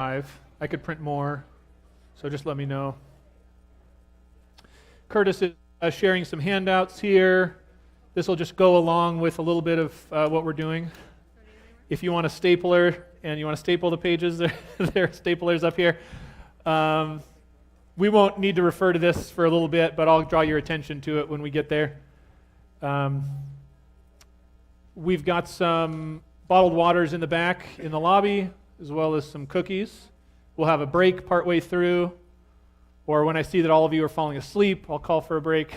I could print more, so just let me know. Curtis is sharing some handouts here. This will just go along with a little bit of what we're doing. If you want a stapler and you want to staple the pages, there are staplers up here. We won't need to refer to this for a little bit, but I'll draw your attention to it when we get there. We've got some bottled waters in the back in the lobby, as well as some cookies. We'll have a break partway through, or when I see that all of you are falling asleep, I'll call for a break.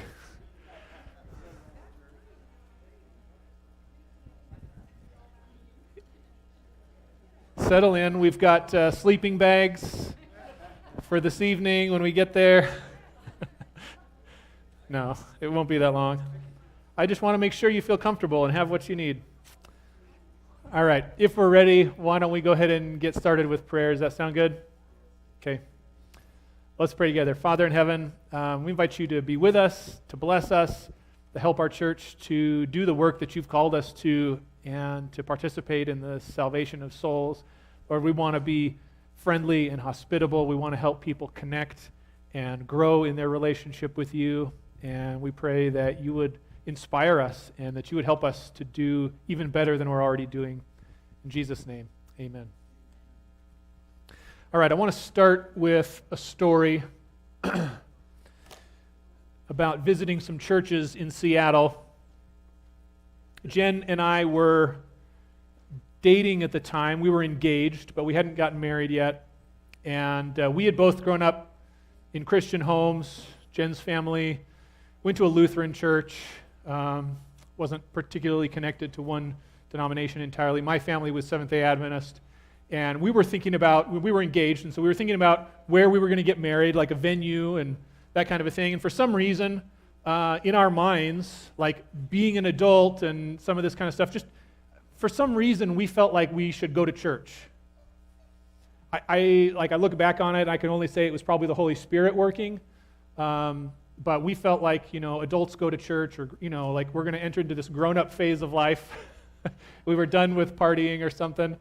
Settle in. We've got sleeping bags for this evening when we get there. No, it won't be that long. I just want to make sure you feel comfortable and have what you need. All right, if we're ready, why don't we go ahead and get started with prayer? Does that sound good? Okay. Let's pray together. Father in heaven, we invite you to be with us, to bless us, to help our church to do the work that you've called us to, and to participate in the salvation of souls. Lord, we want to be friendly and hospitable. We want to help people connect and grow in their relationship with you. And we pray that you would inspire us and that you would help us to do even better than we're already doing. In Jesus' name, amen. All right, I want to start with a story about visiting some churches in Seattle. Jen and I were dating at the time. We were engaged, but we hadn't gotten married yet. And we had both grown up in Christian homes. Jen's family went to a Lutheran church. Wasn't particularly connected to one denomination entirely. My family was Seventh-Day Adventist. And we were engaged, and so we were thinking about where we were going to get married, like a venue and that kind of a thing. And for some reason, in our minds, like being an adult and some of this kind of stuff, just for some reason, we felt like we should go to church. I look back on it, I can only say it was probably the Holy Spirit working. But we felt like, adults go to church, or, like we're going to enter into this grown-up phase of life. We were done with partying or something,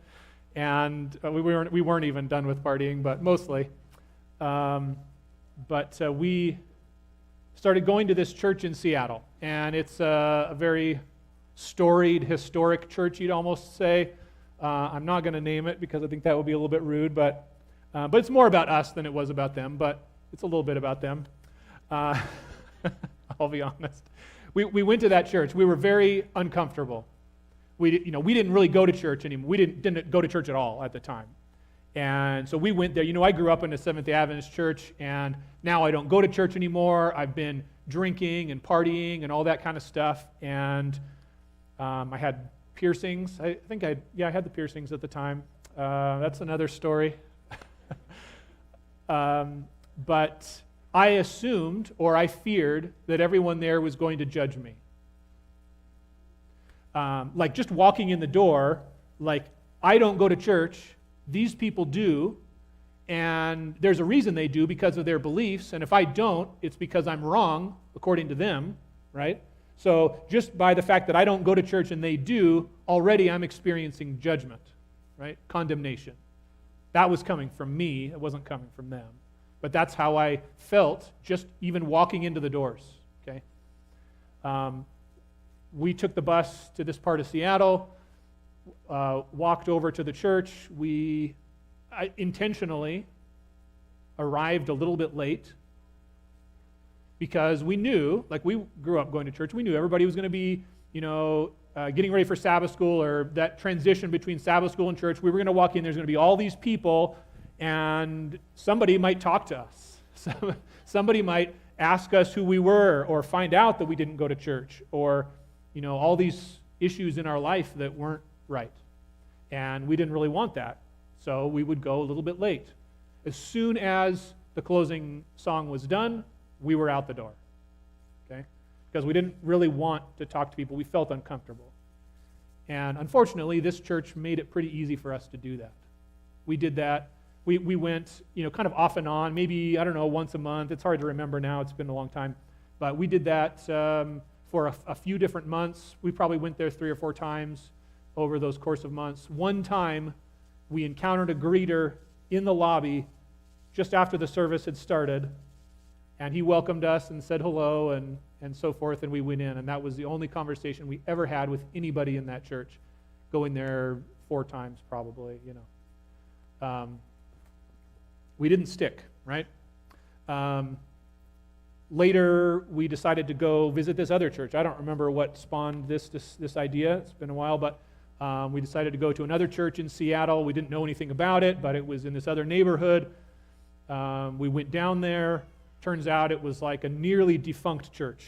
and we weren't even done with partying, but mostly. But we started going to this church in Seattle, and it's a very storied, historic church, you'd almost say. I'm not going to name it because I think that would be a little bit rude, but it's more about us than it was about them, but it's a little bit about them. I'll be honest. We went to that church. We were very uncomfortable. We didn't really go to church anymore. We didn't go to church at all at the time. And so we went there. I grew up in a Seventh-Day Adventist church, and now I don't go to church anymore. I've been drinking and partying and all that kind of stuff. And I had piercings. I had the piercings at the time. That's another story. But I assumed, or I feared, that everyone there was going to judge me. Like just walking in the door, like I don't go to church, these people do, and there's a reason they do because of their beliefs, and if I don't, it's because I'm wrong, according to them, right? So just by the fact that I don't go to church and they do, already I'm experiencing judgment, right? Condemnation. That was coming from me, it wasn't coming from them. But that's how I felt just even walking into the doors, okay? We took the bus to this part of Seattle, walked over to the church. I intentionally arrived a little bit late because we knew, like we grew up going to church, we knew everybody was going to be, getting ready for Sabbath school, or that transition between Sabbath school and church. We were going to walk in, there's going to be all these people, and somebody might talk to us. Somebody might ask us who we were, or find out that we didn't go to church, or all these issues in our life that weren't right. And we didn't really want that. So we would go a little bit late. As soon as the closing song was done, we were out the door. Okay? Because we didn't really want to talk to people. We felt uncomfortable. And unfortunately, this church made it pretty easy for us to do that. We did that. We went, kind of off and on, maybe, once a month. It's hard to remember now. It's been a long time. But we did that for a few different months. We probably went there 3 or 4 times over those course of months. One time, we encountered a greeter in the lobby just after the service had started, and he welcomed us and said hello and so forth, and we went in, and that was the only conversation we ever had with anybody in that church, going there 4 times probably, we didn't stick, right? Later, we decided to go visit this other church. I don't remember what spawned this idea. It's been a while, but we decided to go to another church in Seattle. We didn't know anything about it, but it was in this other neighborhood. We went down there. Turns out it was like a nearly defunct church.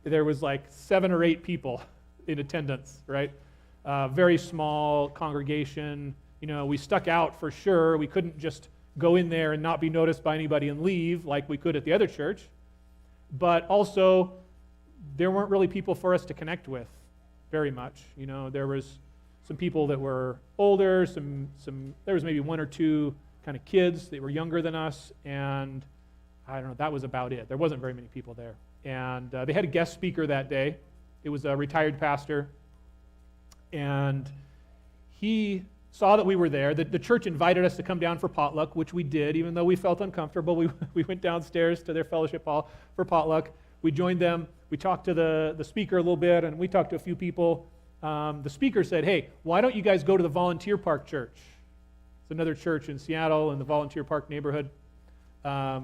There was like 7 or 8 people in attendance, right? Very small congregation. We stuck out for sure. We couldn't just go in there and not be noticed by anybody and leave like we could at the other church. But also, there weren't really people for us to connect with very much. There was some people that were older, there was maybe 1 or 2 kind of kids that were younger than us, and I don't know, that was about it. There wasn't very many people there. And they had a guest speaker that day. It was a retired pastor, and he saw that we were there. The church invited us to come down for potluck, which we did, even though we felt uncomfortable. We went downstairs to their fellowship hall for potluck. We joined them. We talked to the speaker a little bit, and we talked to a few people. The speaker said, hey, why don't you guys go to the Volunteer Park Church? It's another church in Seattle in the Volunteer Park neighborhood. I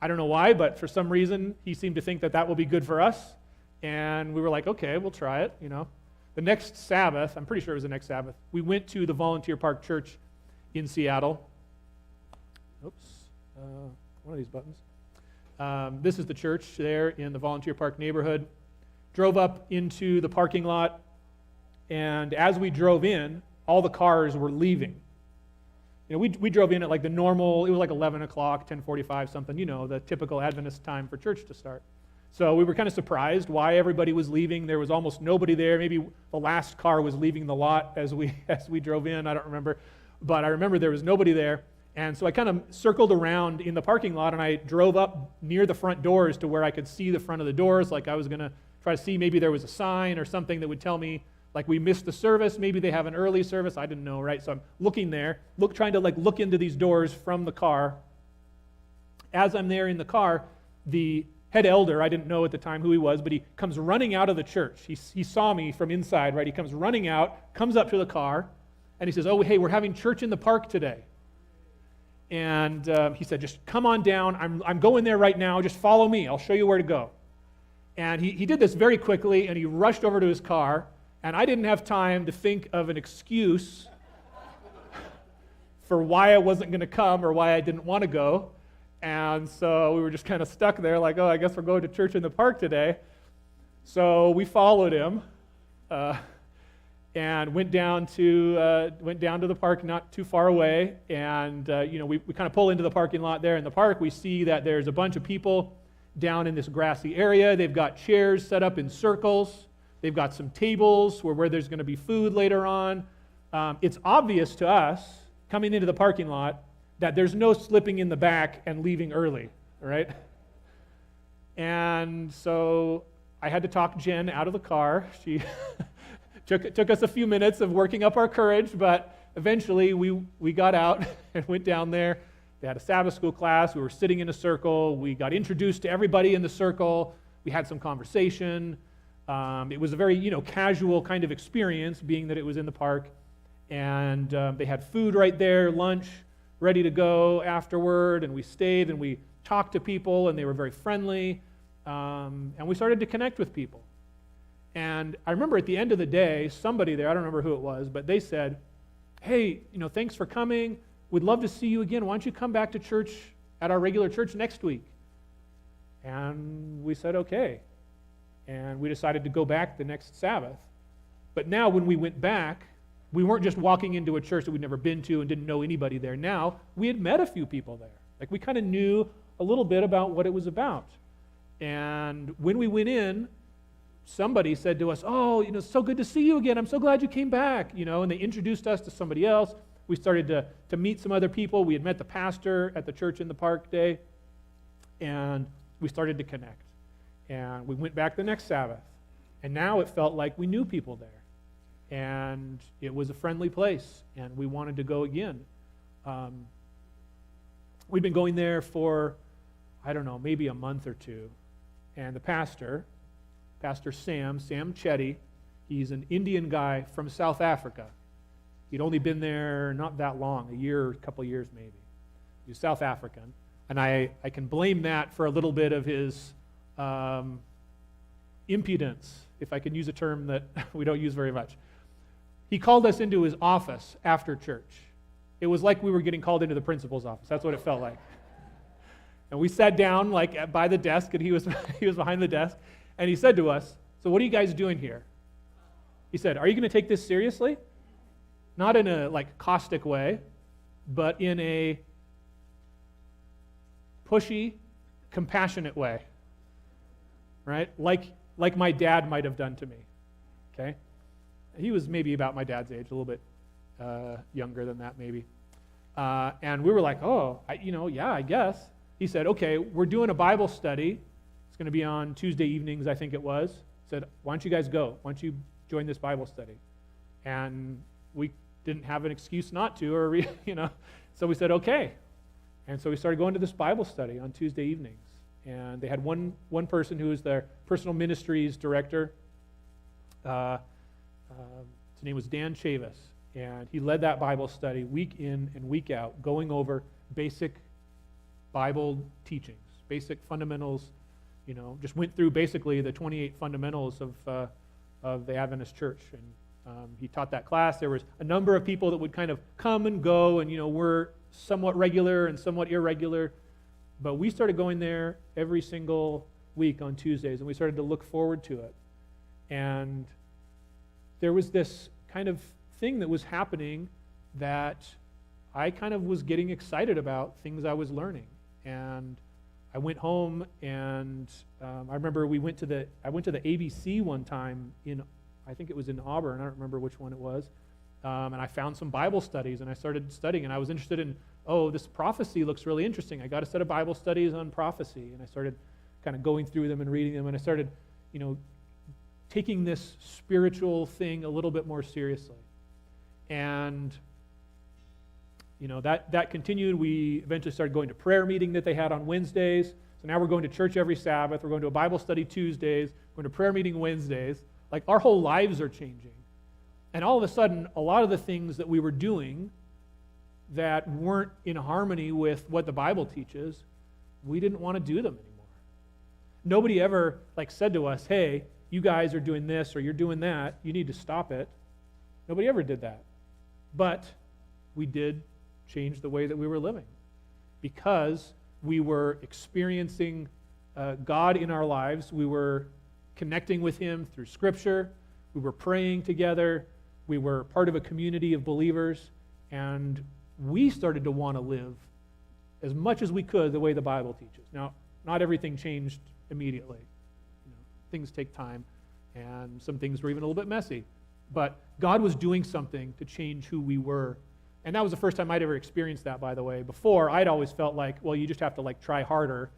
don't know why, but for some reason, he seemed to think that will be good for us. And we were like, okay, we'll try it, The next Sabbath, I'm pretty sure it was the next Sabbath, we went to the Volunteer Park Church in Seattle. Oops, one of these buttons. This is the church there in the Volunteer Park neighborhood. Drove up into the parking lot, and as we drove in, all the cars were leaving. We drove in at like the normal, it was like 11 o'clock, 10:45, something, the typical Adventist time for church to start. So we were kind of surprised why everybody was leaving. There was almost nobody there. Maybe the last car was leaving the lot as we drove in. I don't remember. But I remember there was nobody there. And so I kind of circled around in the parking lot, and I drove up near the front doors to where I could see the front of the doors, like I was going to try to see maybe there was a sign or something that would tell me, like we missed the service, maybe they have an early service. I didn't know, right? So I'm looking there, trying to look into these doors from the car. As I'm there in the car, the head elder, I didn't know at the time who he was, but he comes running out of the church. He saw me from inside, right? He comes running out, comes up to the car, and he says, oh, hey, we're having church in the park today. And he said, just come on down. I'm going there right now. Just follow me. I'll show you where to go. And he did this very quickly, and he rushed over to his car, and I didn't have time to think of an excuse for why I wasn't going to come or why I didn't want to go. And so we were just kind of stuck there like, oh, I guess we're going to church in the park today. So we followed him and went down to the park not too far away. And, we kind of pull into the parking lot there in the park. We see that there's a bunch of people down in this grassy area. They've got chairs set up in circles. They've got some tables where there's going to be food later on. It's obvious to us, coming into the parking lot, that there's no slipping in the back and leaving early, right? And so I had to talk Jen out of the car. She took us a few minutes of working up our courage, but eventually we got out and went down there. They had a Sabbath school class. We were sitting in a circle. We got introduced to everybody in the circle. We had some conversation. It was a very, casual kind of experience, being that it was in the park. And they had food right there, lunch, ready to go afterward. And we stayed and we talked to people, and they were very friendly. And we started to connect with people. And I remember at the end of the day, somebody there, I don't remember who it was, but they said, hey, thanks for coming. We'd love to see you again. Why don't you come back to church at our regular church next week? And we said, okay. And we decided to go back the next Sabbath. But now when we went back, we weren't just walking into a church that we'd never been to and didn't know anybody there. Now, we had met a few people there. Like, we kind of knew a little bit about what it was about. And when we went in, somebody said to us, oh, it's so good to see you again. I'm so glad you came back. And they introduced us to somebody else. We started to meet some other people. We had met the pastor at the church in the park day. And we started to connect. And we went back the next Sabbath. And now it felt like we knew people there. And it was a friendly place. And we wanted to go again. We'd been going there for, I don't know, maybe a month or two. And the pastor Sam Chetty, he's an Indian guy from South Africa. He'd only been there not that long, a year, a couple of years maybe. He was South African. And I can blame that for a little bit of his impudence, if I can use a term that we don't use very much. He called us into his office after church. It was like we were getting called into the principal's office. That's what it felt like. And we sat down like by the desk, and he was behind the desk, and he said to us, "So what are you guys doing here?" He said, "Are you going to take this seriously?" Not in a like caustic way, but in a pushy, compassionate way. Right? Like my dad might have done to me. Okay? He was maybe about my dad's age, a little bit younger than that maybe. And we were like, yeah, I guess. He said, "Okay, we're doing a Bible study. It's going to be on Tuesday evenings, I think it was." He said, "Why don't you guys go? Why don't you join this Bible study?" And we didn't have an excuse not to, or so we said, "Okay." And so we started going to this Bible study on Tuesday evenings. And they had one person who was their personal ministries director. His name was Dan Chavis. And he led that Bible study week in and week out, going over basic Bible teachings, basic fundamentals, just went through basically the 28 fundamentals of the Adventist church. And he taught that class. There was a number of people that would kind of come and go, and were somewhat regular and somewhat irregular. But we started going there every single week on Tuesdays, and we started to look forward to it. And there was this kind of thing that was happening that I kind of was getting excited about, things I was learning. And I went home, and I remember I went to the ABC one time I think it was in Auburn. I don't remember which one it was. And I found some Bible studies, and I started studying, and I was interested in, this prophecy looks really interesting. I got a set of Bible studies on prophecy, and I started kind of going through them and reading them, and I started, taking this spiritual thing a little bit more seriously. And, that continued. We eventually started going to prayer meeting that they had on Wednesdays. So now we're going to church every Sabbath. We're going to a Bible study Tuesdays. We're going to prayer meeting Wednesdays. Like, our whole lives are changing. And all of a sudden, a lot of the things that we were doing that weren't in harmony with what the Bible teaches, we didn't want to do them anymore. Nobody ever said to us, "Hey, you guys are doing this or you're doing that. You need to stop it." Nobody ever did that. But we did change the way that we were living because we were experiencing God in our lives. We were connecting with Him through Scripture. We were praying together. We were part of a community of believers, and we started to want to live as much as we could the way the Bible teaches. Now, not everything changed immediately. Things take time, and some things were even a little bit messy. But God was doing something to change who we were. And that was the first time I'd ever experienced that, by the way. Before, I'd always felt like, well, you just have to try harder.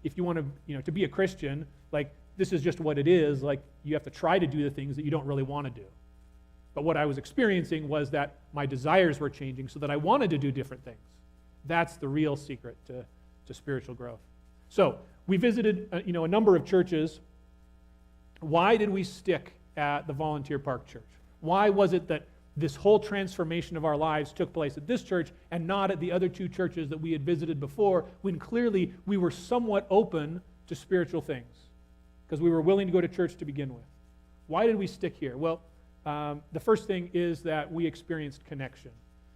If you want to be a Christian, this is just what it is. You have to try to do the things that you don't really want to do. But what I was experiencing was that my desires were changing so that I wanted to do different things. That's the real secret to spiritual growth. So we visited a number of churches. Why did we stick at the Volunteer Park Church? Why was it that this whole transformation of our lives took place at this church and not at the other two churches that we had visited before, when clearly we were somewhat open to spiritual things? Because we were willing to go to church to begin with. Why did we stick here? Well, the first thing is that we experienced connection.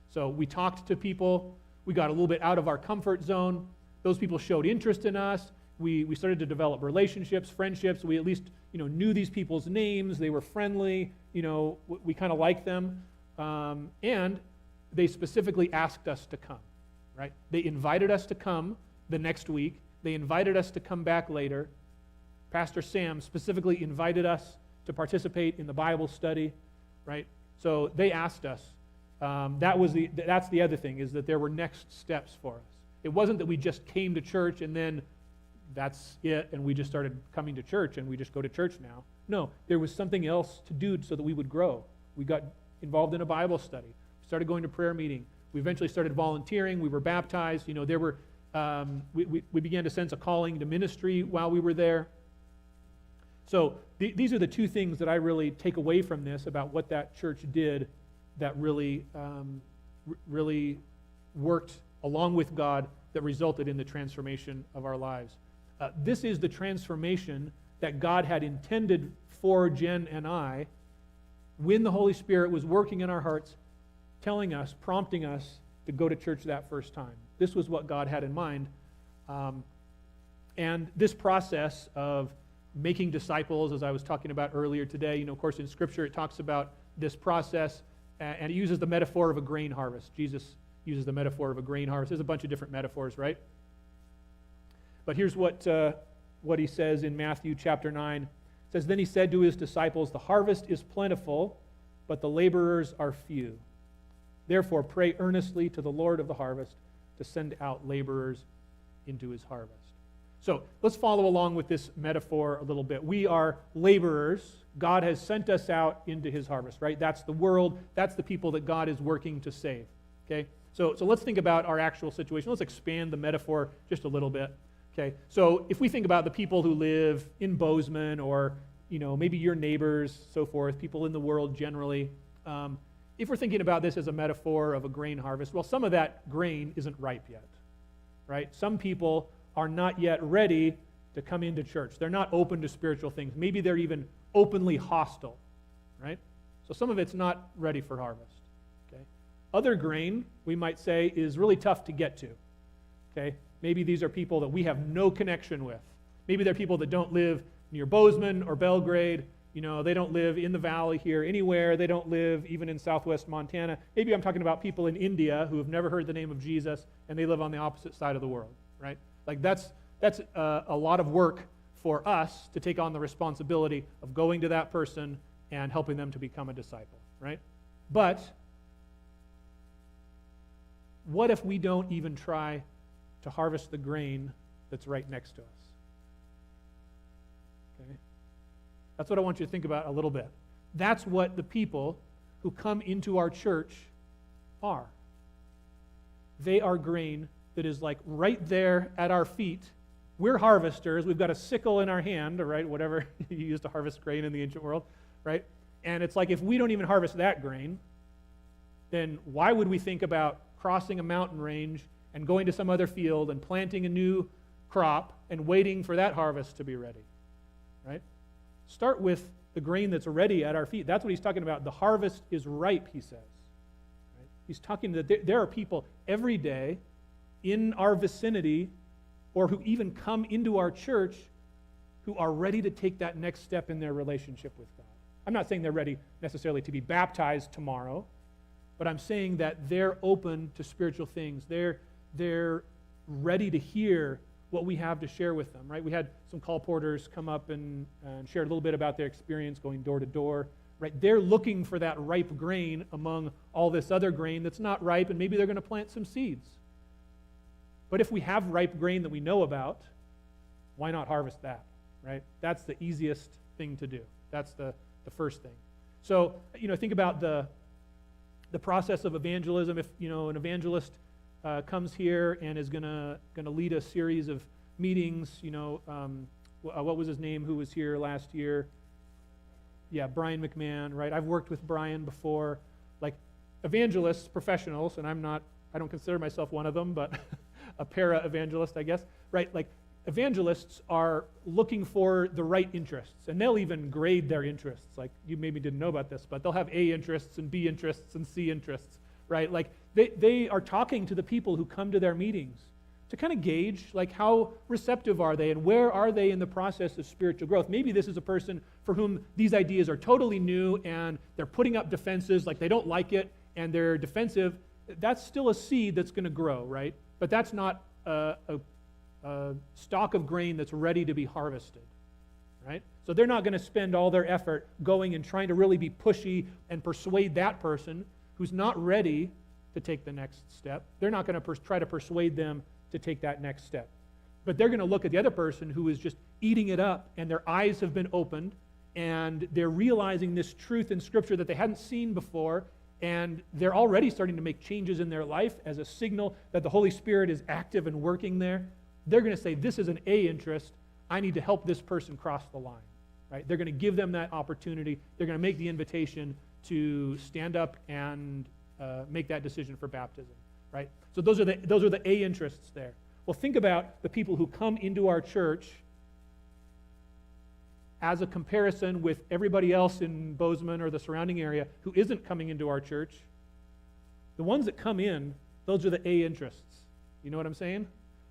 So we talked to people. We got a little bit out of our comfort zone. Those people showed interest in us. We started to develop relationships, friendships. We at least knew these people's names. They were friendly. We kind of liked them. And they specifically asked us to come, right? They invited us to come the next week. They invited us to come back later. Pastor Sam specifically invited us to participate in the Bible study, right? So they asked us. That's the other thing, is that there were next steps for us. It wasn't that we just came to church and then that's it, and we just started coming to church and we just go to church now. No, there was something else to do so that we would grow. We got involved in a Bible study. We started going to prayer meeting. We eventually started volunteering. We were baptized. There were we began to sense a calling to ministry while we were there. So these are the two things that I really take away from this about what that church did that really worked along with God that resulted in the transformation of our lives. This is the transformation that God had intended for Jen and I when the Holy Spirit was working in our hearts, telling us, prompting us to go to church that first time. This was what God had in mind. And this process of making disciples, as I was talking about earlier today, of course in Scripture it talks about this process, and it uses the metaphor of a grain harvest. Jesus uses the metaphor of a grain harvest. There's a bunch of different metaphors, right? But here's what he says in Matthew chapter 9. It says, "Then he said to his disciples, 'The harvest is plentiful, but the laborers are few. Therefore pray earnestly to the Lord of the harvest to send out laborers into his harvest.'" So let's follow along with this metaphor a little bit. We are laborers. God has sent us out into his harvest, right? That's the world. That's the people that God is working to save. Okay? So let's think about our actual situation. Let's expand the metaphor just a little bit. Okay? So if we think about the people who live in Bozeman or, maybe your neighbors, so forth, people in the world generally, if we're thinking about this as a metaphor of a grain harvest, well, some of that grain isn't ripe yet, right? Some people are not yet ready to come into church. They're not open to spiritual things. Maybe they're even openly hostile, right? So some of it's not ready for harvest, okay? Other grain, we might say, is really tough to get to, okay? Maybe these are people that we have no connection with. Maybe they're people that don't live near Bozeman or Belgrade. They don't live in the valley here anywhere. They don't live even in southwest Montana. Maybe I'm talking about people in India who have never heard the name of Jesus, and they live on the opposite side of the world, right? Like that's a lot of work for us to take on the responsibility of going to that person and helping them to become a disciple, right? But what if we don't even try to harvest the grain that's right next to us? Okay? That's what I want you to think about a little bit. That's what the people who come into our church are. They are grain that is like right there at our feet. We're harvesters. We've got a sickle in our hand, right? Whatever you use to harvest grain in the ancient world, right? And it's like if we don't even harvest that grain, then why would we think about crossing a mountain range and going to some other field and planting a new crop and waiting for that harvest to be ready, right? Start with the grain that's already at our feet. That's what he's talking about. The harvest is ripe, he says. Right? He's talking that there are people every day in our vicinity or who even come into our church who are ready to take that next step in their relationship with God. I'm not saying they're ready necessarily to be baptized tomorrow, but I'm saying that they're open to spiritual things. They're ready to hear what we have to share with them, right? We had some call porters come up and share a little bit about their experience going door to door, right? They're looking for that ripe grain among all this other grain that's not ripe, and maybe they're going to plant some seeds. But if we have ripe grain that we know about, why not harvest that, right? That's the easiest thing to do. That's the first thing. So, think about the process of evangelism. If, an evangelist comes here and is going to lead a series of meetings, what was his name who was here last year? Yeah, Brian McMahon, right? I've worked with Brian before. Like, evangelists, professionals, and I don't consider myself one of them, but a para-evangelist, I guess, right? Like, evangelists are looking for the right interests, and they'll even grade their interests. Like, you maybe didn't know about this, but they'll have A interests and B interests and C interests, right? Like, they are talking to the people who come to their meetings to kind of gauge, like, how receptive are they and where are they in the process of spiritual growth. Maybe this is a person for whom these ideas are totally new and they're putting up defenses, like they don't like it and they're defensive. That's still a seed that's going to grow, right? But that's not a stalk of grain that's ready to be harvested, right? So they're not going to spend all their effort going and trying to really be pushy and persuade that person who's not ready to take the next step. They're not going to try to persuade them to take that next step. But they're going to look at the other person who is just eating it up, and their eyes have been opened, and they're realizing this truth in Scripture that they hadn't seen before, and they're already starting to make changes in their life as a signal that the Holy Spirit is active and working there, they're going to say, this is an A interest. I need to help this person cross the line. Right? They're going to give them that opportunity. They're going to make the invitation to stand up and make that decision for baptism. Right? So those are the A interests there. Well, think about the people who come into our church as a comparison with everybody else in Bozeman or the surrounding area who isn't coming into our church. The ones that come in, those are the A interests. You know what I'm saying?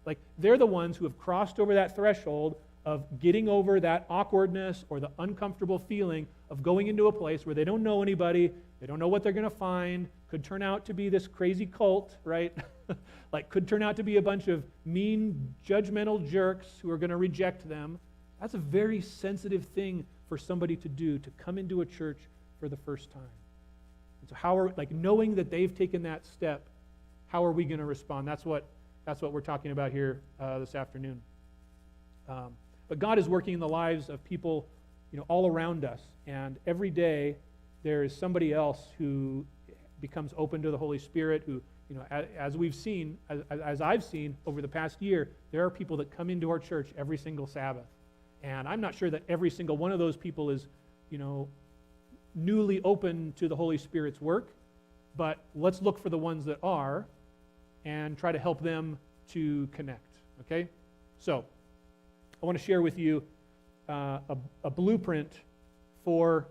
Like, they're the ones who have crossed over that threshold of getting over that awkwardness or the uncomfortable feeling of going into a place where they don't know anybody, they don't know what they're going to find, could turn out to be this crazy cult, right? Like, could turn out to be a bunch of mean, judgmental jerks who are going to reject them. That's a very sensitive thing for somebody to do, to come into a church for the first time. And so knowing that they've taken that step, how are we going to respond? That's what we're talking about here this afternoon. But God is working in the lives of people, all around us, and every day there is somebody else who becomes open to the Holy Spirit. Who, as we've seen, as I've seen over the past year, there are people that come into our church every single Sabbath. And I'm not sure that every single one of those people is, newly open to the Holy Spirit's work, but let's look for the ones that are and try to help them to connect, okay? So, I want to share with you a blueprint for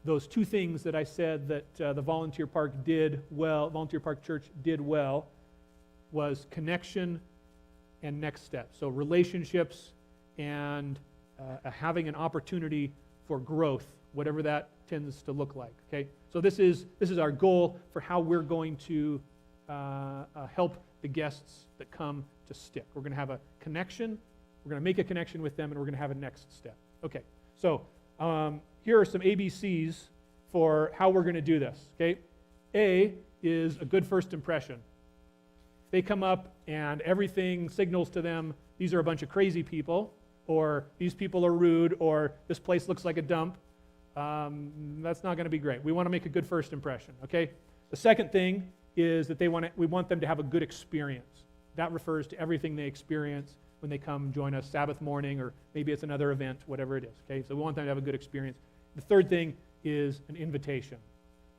those two things that I said that the Volunteer Park Church did well, was connection and next steps. So relationships and having an opportunity for growth, whatever that tends to look like. Okay, so this is our goal for how we're going to help the guests that come to stick. We're going to have a connection. We're going to make a connection with them, and we're going to have a next step. Okay, so here are some ABCs for how we're going to do this. Okay, A is a good first impression. They come up and everything signals to them, these are a bunch of crazy people, or these people are rude, or this place looks like a dump. That's not going to be great. We want to make a good first impression, okay? The second thing is that we want them to have a good experience. That refers to everything they experience when they come join us Sabbath morning, or maybe it's another event, whatever it is, okay? So we want them to have a good experience. The third thing is an invitation.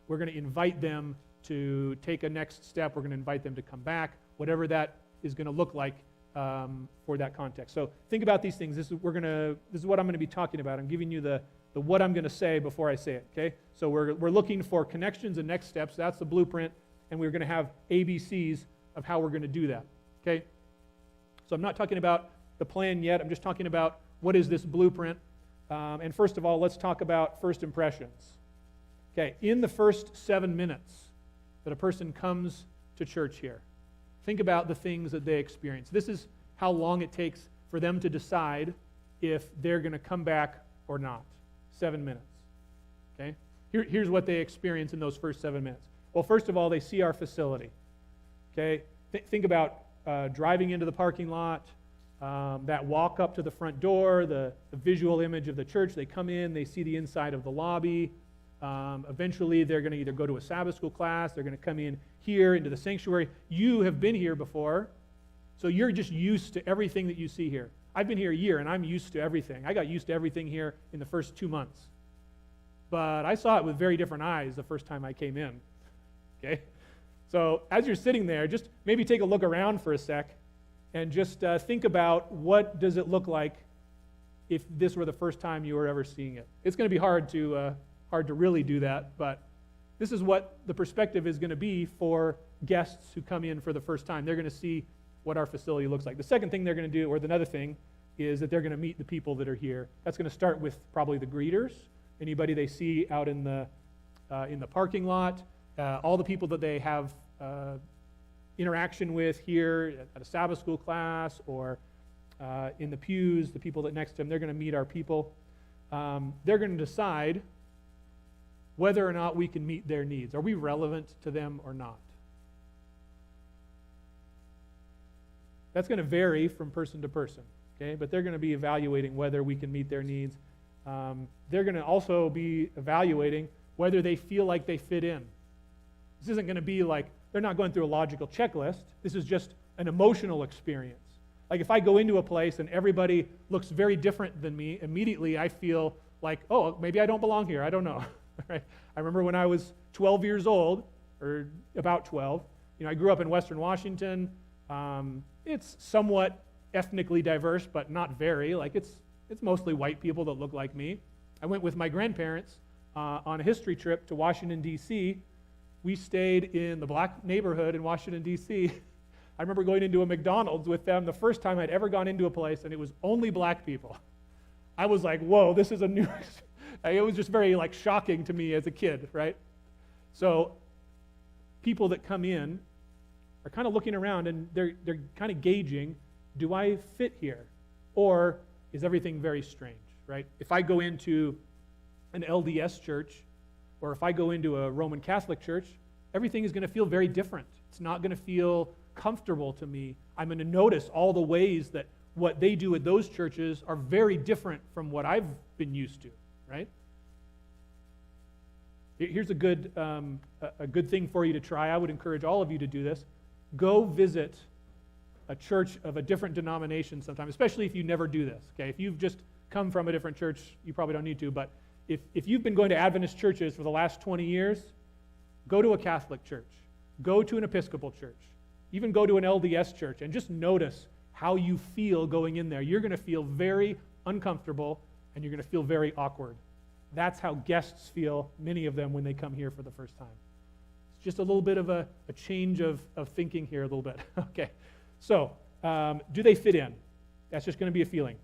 We're going to invite them to take a next step. We're going to invite them to come back, whatever that is going to look like for that context. So think about these things. This is what I'm going to be talking about. I'm giving you the what I'm going to say before I say it, okay? So we're looking for connections and next steps. That's the blueprint, and we're going to have ABCs of how we're going to do that, okay? So I'm not talking about the plan yet. I'm just talking about what is this blueprint. And first of all, let's talk about first impressions. Okay, in the first 7 minutes that a person comes to church here, think about the things that they experience. This is how long it takes for them to decide if they're going to come back or not. 7 minutes. Okay? Here's what they experience in those first 7 minutes. Well, first of all, they see our facility. Okay? Think about driving into the parking lot, that walk up to the front door, the visual image of the church. They come in, they see the inside of the lobby. Eventually, they're going to either go to a Sabbath school class, they're going to come in here into the sanctuary. You have been here before, so you're just used to everything that you see here. I've been here a year, and I'm used to everything. I got used to everything here in the first 2 months. But I saw it with very different eyes the first time I came in. Okay? So as you're sitting there, just maybe take a look around for a sec and just think about what does it look like if this were the first time you were ever seeing it. It's going to be hard to really do that, but this is what the perspective is going to be for guests who come in for the first time. They're going to see what our facility looks like. The second thing they're going to do, or another thing, is that they're going to meet the people that are here. That's going to start with probably the greeters, anybody they see out in the parking lot, all the people that they have interaction with here at a Sabbath school class or in the pews, the people that next to them. They're going to meet our people. They're going to decide whether or not we can meet their needs. Are we relevant to them or not? That's going to vary from person to person, okay? But they're going to be evaluating whether we can meet their needs. They're going to also be evaluating whether they feel like they fit in. This isn't going to be like, they're not going through a logical checklist. This is just an emotional experience. Like if I go into a place and everybody looks very different than me, immediately I feel like, oh, maybe I don't belong here. I don't know. Right? I remember when I was 12 years old, or about 12, I grew up in Western Washington. It's somewhat ethnically diverse, but not very. Like it's mostly white people that look like me. I went with my grandparents on a history trip to Washington, D.C. We stayed in the black neighborhood in Washington, D.C. I remember going into a McDonald's with them the first time I'd ever gone into a place, and it was only black people. I was like, whoa, this is a new... It was just very shocking to me as a kid, right? So people that come in are kind of looking around, and they're kind of gauging, do I fit here? Or is everything very strange, right? If I go into an LDS church, or if I go into a Roman Catholic church, everything is going to feel very different. It's not going to feel comfortable to me. I'm going to notice all the ways that what they do at those churches are very different from what I've been used to, right? Here's a good thing for you to try. I would encourage all of you to do this. Go visit a church of a different denomination sometime, especially if you never do this, okay? If you've just come from a different church, you probably don't need to, but if you've been going to Adventist churches for the last 20 years, go to a Catholic church, go to an Episcopal church, even go to an LDS church, and just notice how you feel going in there. You're going to feel very uncomfortable, and you're going to feel very awkward. That's how guests feel, many of them, when they come here for the first time. It's just a little bit of a change of thinking here a little bit. Okay, so do they fit in? That's just going to be a feeling.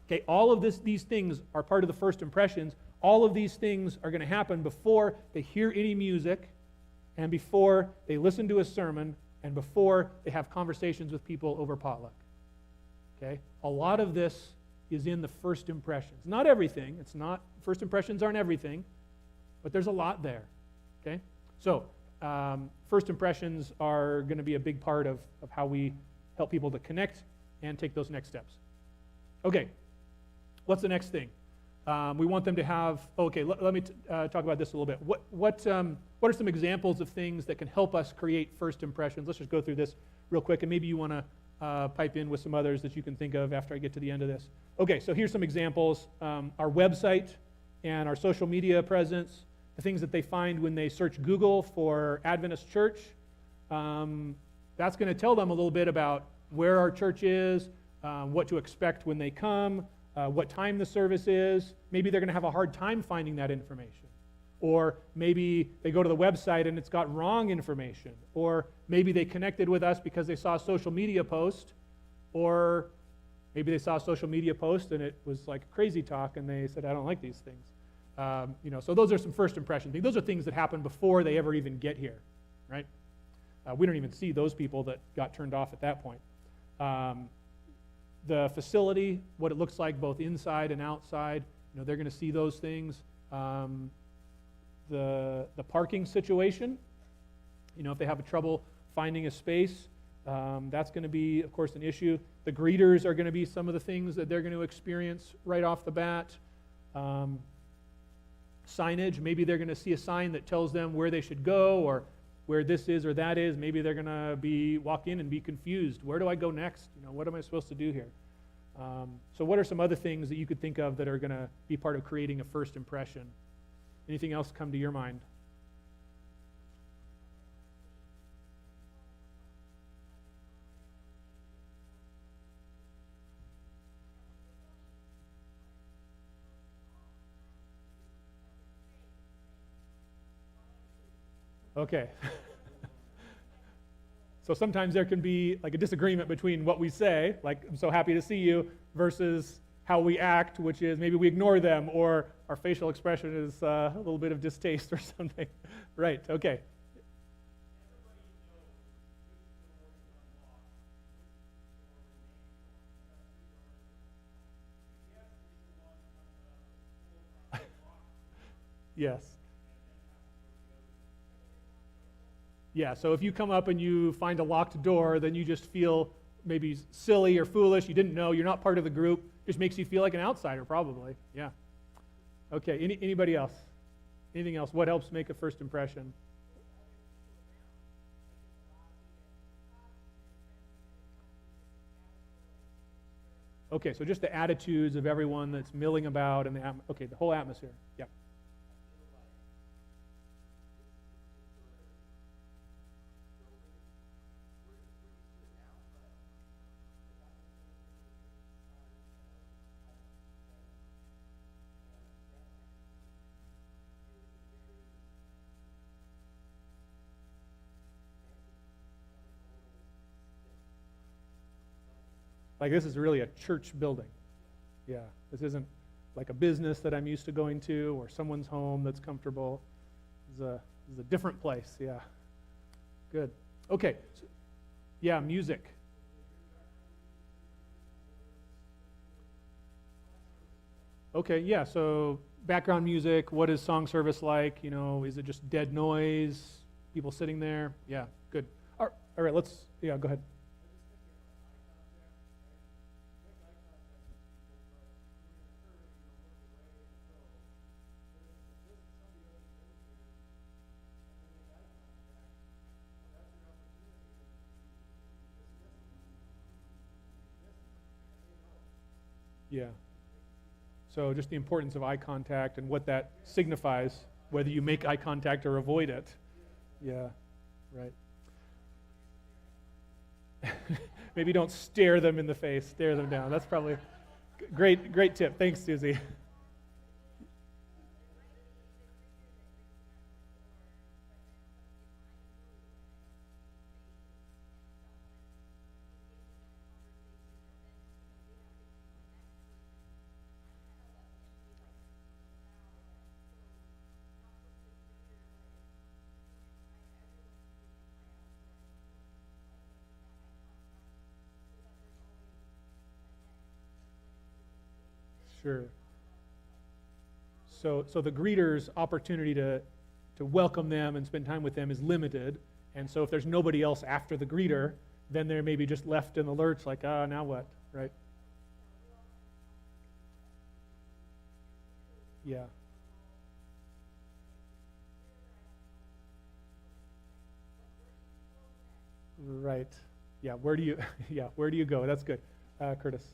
Okay, all of these things are part of the first impressions. All of these things are going to happen before they hear any music, and before they listen to a sermon, and before they have conversations with people over potluck. Okay, a lot of this is in the first impressions. Not everything. First impressions aren't everything, but there's a lot there. Okay, so first impressions are going to be a big part of how we help people to connect and take those next steps. Okay, what's the next thing? We want them to have, let me talk about this a little bit. What are some examples of things that can help us create first impressions? Let's just go through this real quick, and maybe you want to pipe in with some others that you can think of after I get to the end of this. Okay, so here's some examples. Our website and our social media presence, the things that they find when they search Google for Adventist Church. That's going to tell them a little bit about where our church is, what to expect when they come, what time the service is. Maybe they're going to have a hard time finding that information. Or maybe they go to the website and it's got wrong information. Or maybe they connected with us because they saw a social media post. Or maybe they saw a social media post and it was like crazy talk and they said, I don't like these things. So those are some first impression things. Those are things that happen before they ever even get here, right? We don't even see those people that got turned off at that point. The facility, what it looks like both inside and outside, they're going to see those things. The parking situation, if they have trouble finding a space, that's going to be, of course, an issue. The greeters are going to be some of the things that they're going to experience right off the bat. Signage, maybe they're going to see a sign that tells them where they should go or where this is or that is. Maybe they're going to walk in and be confused. Where do I go next? What am I supposed to do here? So what are some other things that you could think of that are going to be part of creating a first impression? Anything else come to your mind? Okay. So sometimes there can be like a disagreement between what we say, like, I'm so happy to see you, versus how we act, which is maybe we ignore them, or our facial expression is a little bit of distaste or something. Right, okay. Yes. Yeah, so if you come up and you find a locked door, then you just feel maybe silly or foolish. You didn't know. You're not part of the group. Just makes you feel like an outsider, probably. Yeah. Okay, anybody else? Anything else? What helps make a first impression? Okay, so just the attitudes of everyone that's milling about and the whole atmosphere. Yeah. Like this is really a church building. Yeah, this isn't like a business that I'm used to going to or someone's home that's comfortable. This is a different place. Yeah, good. Okay, yeah, music. Okay, yeah, so background music, what is song service like? You know, is it just dead noise, people sitting there? Yeah, good. All right, go ahead. Yeah. So just the importance of eye contact and what that signifies, whether you make eye contact or avoid it. Yeah, right. Maybe don't stare them in the face, stare them down. That's probably great tip. Thanks, Susie. Sure. So the greeter's opportunity to welcome them and spend time with them is limited. And so if there's nobody else after the greeter, then they're maybe just left in the lurch like, now what, right? Yeah. Right. Yeah, where do you go? That's good. Curtis.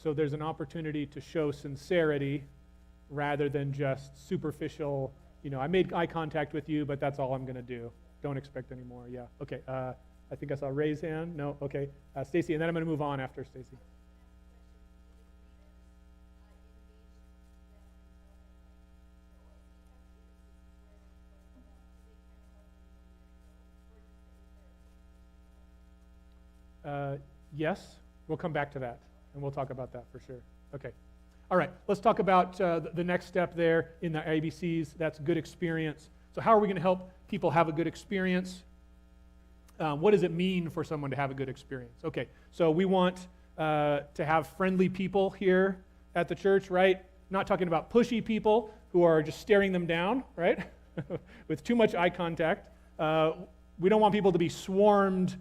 So there's an opportunity to show sincerity rather than just superficial, I made eye contact with you, but that's all I'm going to do. Don't expect any more. Yeah. Okay. I think I saw a raised hand. No. Okay. Stacy, and then I'm going to move on after Stacy. Yes. We'll come back to that. And we'll talk about that for sure. Okay. All right. Let's talk about the next step there in the ABCs. That's good experience. So how are we going to help people have a good experience? What does it mean for someone to have a good experience? Okay. So we want to have friendly people here at the church, right? Not talking about pushy people who are just staring them down, right? With too much eye contact. We don't want people to be swarmed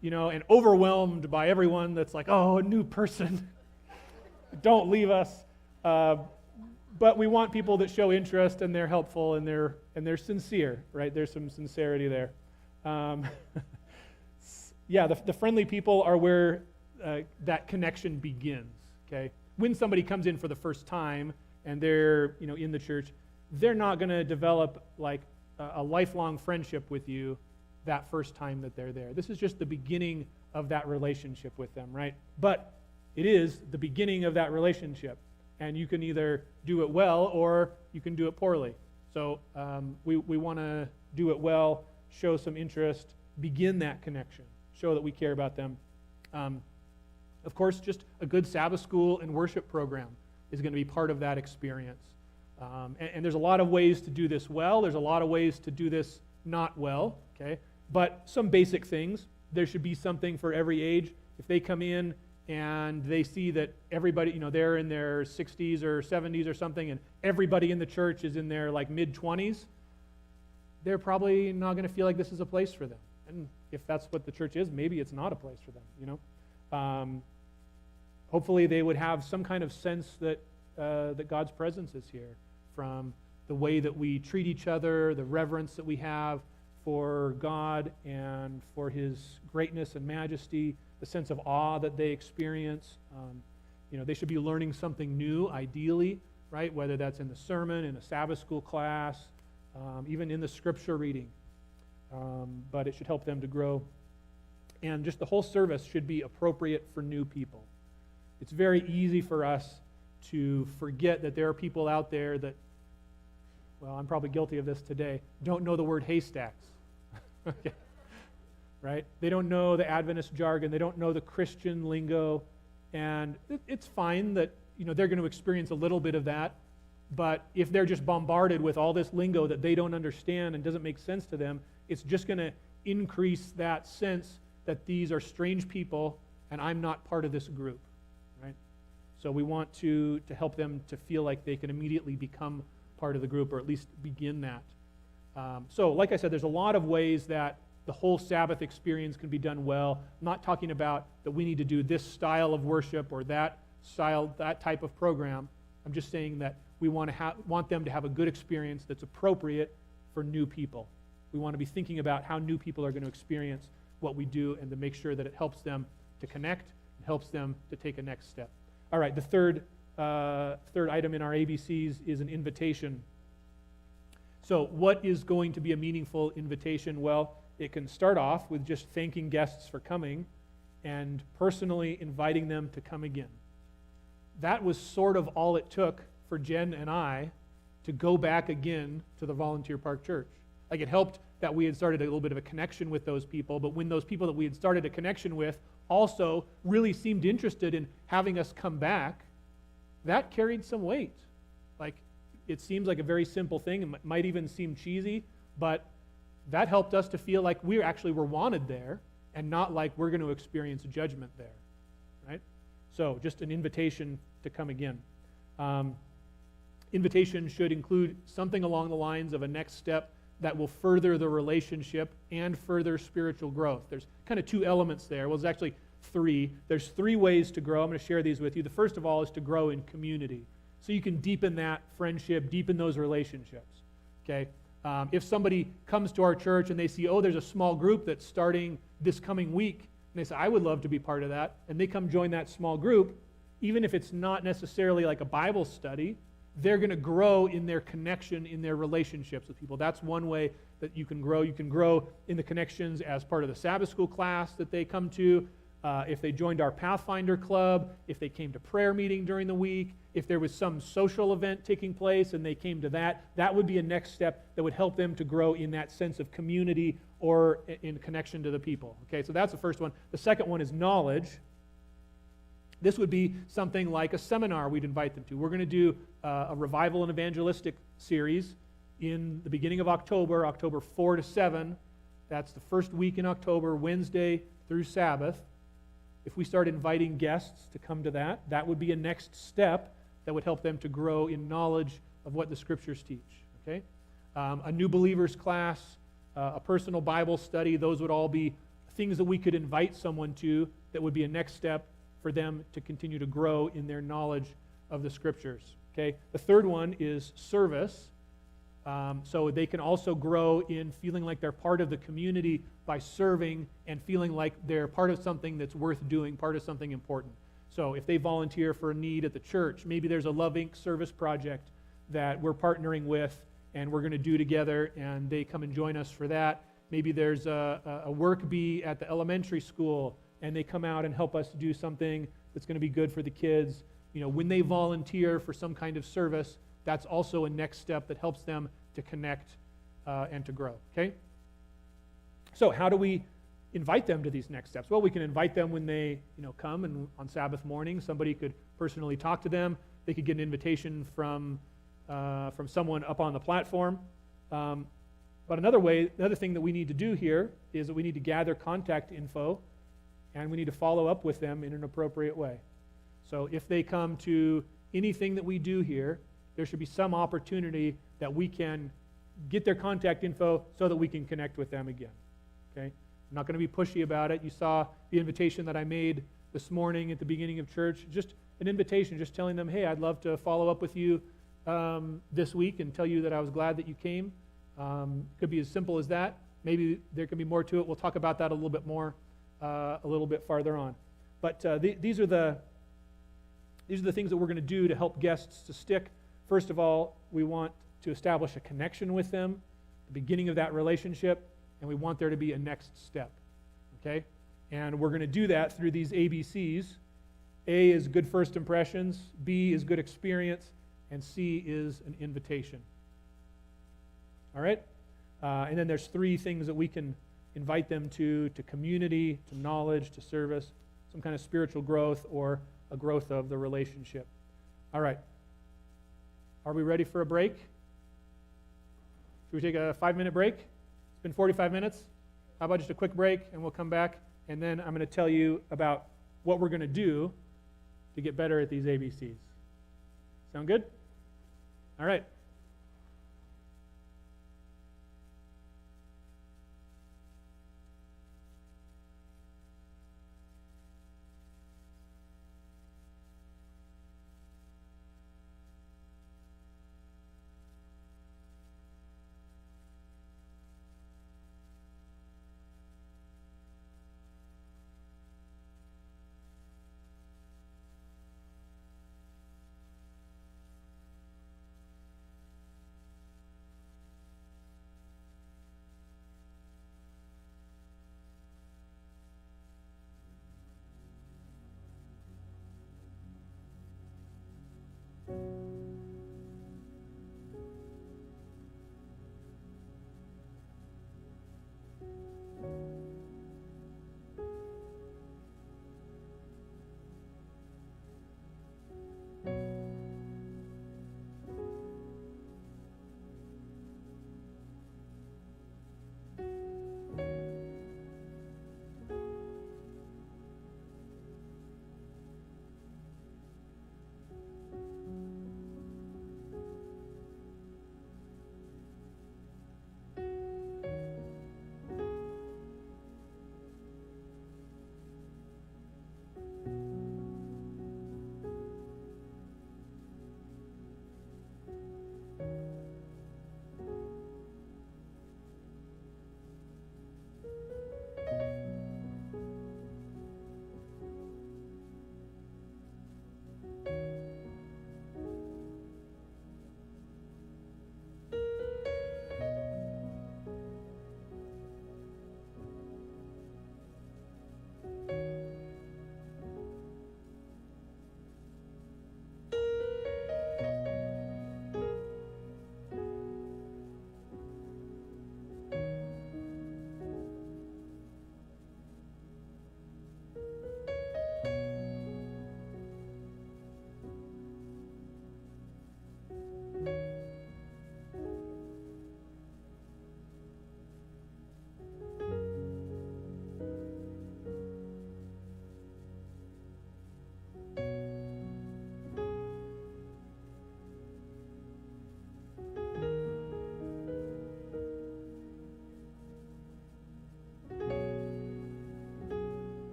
and overwhelmed by everyone that's like, oh, a new person. Don't leave us. But we want people that show interest and they're helpful and they're sincere, right? There's some sincerity there. The friendly people are where that connection begins, okay? When somebody comes in for the first time and they're, in the church, they're not going to develop like a lifelong friendship with you that first time that they're there. This is just the beginning of that relationship with them, right? But it is the beginning of that relationship, and you can either do it well or you can do it poorly. So we want to do it well, show some interest, begin that connection, show that we care about them. Of course, just a good Sabbath school and worship program is going to be part of that experience. And there's a lot of ways to do this well. There's a lot of ways to do this not well, okay? But some basic things. There should be something for every age. If they come in and they see that everybody, they're in their 60s or 70s or something, and everybody in the church is in their like mid-20s, they're probably not going to feel like this is a place for them. And if that's what the church is, maybe it's not a place for them, Hopefully they would have some kind of sense that God's presence is here, from the way that we treat each other, the reverence that we have for God and for His greatness and majesty, the sense of awe that they experience. They should be learning something new, ideally, right? Whether that's in the sermon, in a Sabbath school class, even in the scripture reading. But it should help them to grow. And just the whole service should be appropriate for new people. It's very easy for us to forget that there are people out there that, well, I'm probably guilty of this today, don't know the word haystacks. Okay. Right? They don't know the Adventist jargon. They don't know the Christian lingo. And it's fine that, they're going to experience a little bit of that. But if they're just bombarded with all this lingo that they don't understand and doesn't make sense to them, it's just going to increase that sense that these are strange people and I'm not part of this group. Right? So we want to help them to feel like they can immediately become part of the group, or at least begin that. So like I said, there's a lot of ways that the whole Sabbath experience can be done well. I'm not talking about that we need to do this style of worship or that style, that type of program. I'm just saying that we want them to have a good experience that's appropriate for new people. We want to be thinking about how new people are going to experience what we do, and to make sure that it helps them to connect and helps them to take a next step. All right, the third item in our ABCs is an invitation. So what is going to be a meaningful invitation? Well, it can start off with just thanking guests for coming and personally inviting them to come again. That was sort of all it took for Jen and I to go back again to the Volunteer Park Church. Like, it helped that we had started a little bit of a connection with those people, but when those people that we had started a connection with also really seemed interested in having us come back, that carried some weight. Like, it seems like a very simple thing, and might even seem cheesy, but that helped us to feel like we actually were wanted there, and not like we're going to experience judgment there, right? So just an invitation to come again. Invitation should include something along the lines of a next step that will further the relationship and further spiritual growth. There's kind of two elements there. Well, there's actually three. There's three ways to grow. I'm going to share these with you. The first of all is to grow in community. So you can deepen that friendship, deepen those relationships. Okay? If somebody comes to our church and they see, there's a small group that's starting this coming week, and they say, I would love to be part of that, and they come join that small group, even if it's not necessarily like a Bible study, they're going to grow in their connection, in their relationships with people. That's one way that you can grow. You can grow in the connections as part of the Sabbath school class that they come to, if they joined our Pathfinder Club, if they came to prayer meeting during the week, if there was some social event taking place and they came to that, that would be a next step that would help them to grow in that sense of community or in connection to the people. Okay, so that's the first one. The second one is knowledge. This would be something like a seminar we'd invite them to. We're going to do a revival and evangelistic series in the beginning of October, October 4 to 7. That's the first week in October, Wednesday through Sabbath. If we start inviting guests to come to that, that would be a next step that would help them to grow in knowledge of what the Scriptures teach. Okay, a new believers class, a personal Bible study, those would all be things that we could invite someone to that would be a next step for them to continue to grow in their knowledge of the Scriptures. Okay, the third one is service. So they can also grow in feeling like they're part of the community by serving and feeling like they're part of something that's worth doing, part of something important. So if they volunteer for a need at the church, maybe there's a Love Inc. service project that we're partnering with and we're going to do together, and they come and join us for that. Maybe there's a work bee at the elementary school, and they come out and help us do something that's going to be good for the kids. You know, when they volunteer for some kind of service, that's also a next step that helps them to connect and to grow. Okay? So how do we invite them to these next steps? Well, we can invite them when they come, and on Sabbath morning somebody could personally talk to them. They could get an invitation from someone up on the platform. But another thing that we need to do here is that we need to gather contact info and we need to follow up with them in an appropriate way. So if they come to anything that we do here, there should be some opportunity that we can get their contact info so that we can connect with them again. Okay? I'm not going to be pushy about it. You saw the invitation that I made this morning at the beginning of church. Just an invitation, just telling them, hey, I'd love to follow up with you this week and tell you that I was glad that you came. Could be as simple as that. Maybe there can be more to it. We'll talk about that a little bit more a little bit farther on. But these are the things that we're going to do to help guests to stick. First of all, we want to establish a connection with them, the beginning of that relationship, and we want there to be a next step. Okay? And we're going to do that through these ABCs. A is good first impressions, B is good experience, and C is an invitation. All right? And then there's 3 things that we can invite them to community, to knowledge, to service, some kind of spiritual growth or a growth of the relationship. All right. Are we ready for a break? Should we take a 5-minute break? It's been 45 minutes. How about just a quick break and we'll come back, and then I'm going to tell you about what we're going to do to get better at these ABCs. Sound good? All right.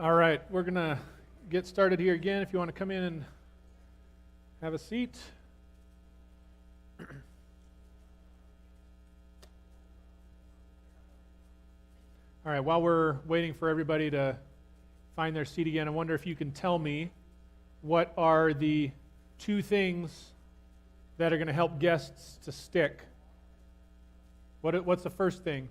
All right, we're going to get started here again. If you want to come in and have a seat. All right, while we're waiting for everybody to find their seat again, I wonder if you can tell me what are the two things that are going to help guests to stick. What's the first thing?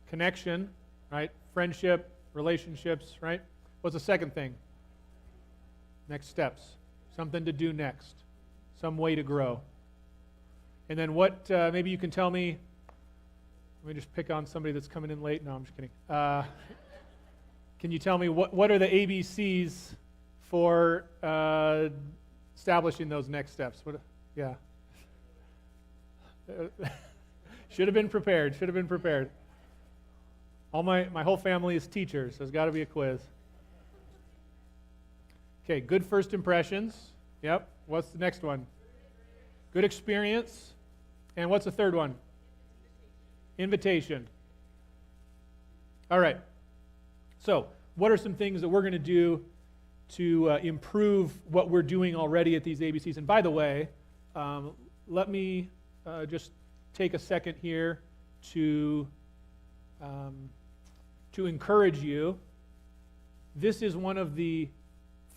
Connection, right? Friendship, relationships, right? What's the second thing? Next steps. Something to do next. Some way to grow. And then what, maybe you can tell me, let me just pick on somebody that's coming in late. No, I'm just kidding. Can you tell me what are the ABCs for establishing those next steps? Yeah. Should have been prepared. All my whole family is teachers, so there's got to be a quiz. Okay, good first impressions. Yep. What's the next one? Good experience. And what's the third one? Invitation. All right. So, what are some things that we're going to do to improve what we're doing already at these ABCs? And by the way, let me just take a second here to encourage you. This is one of the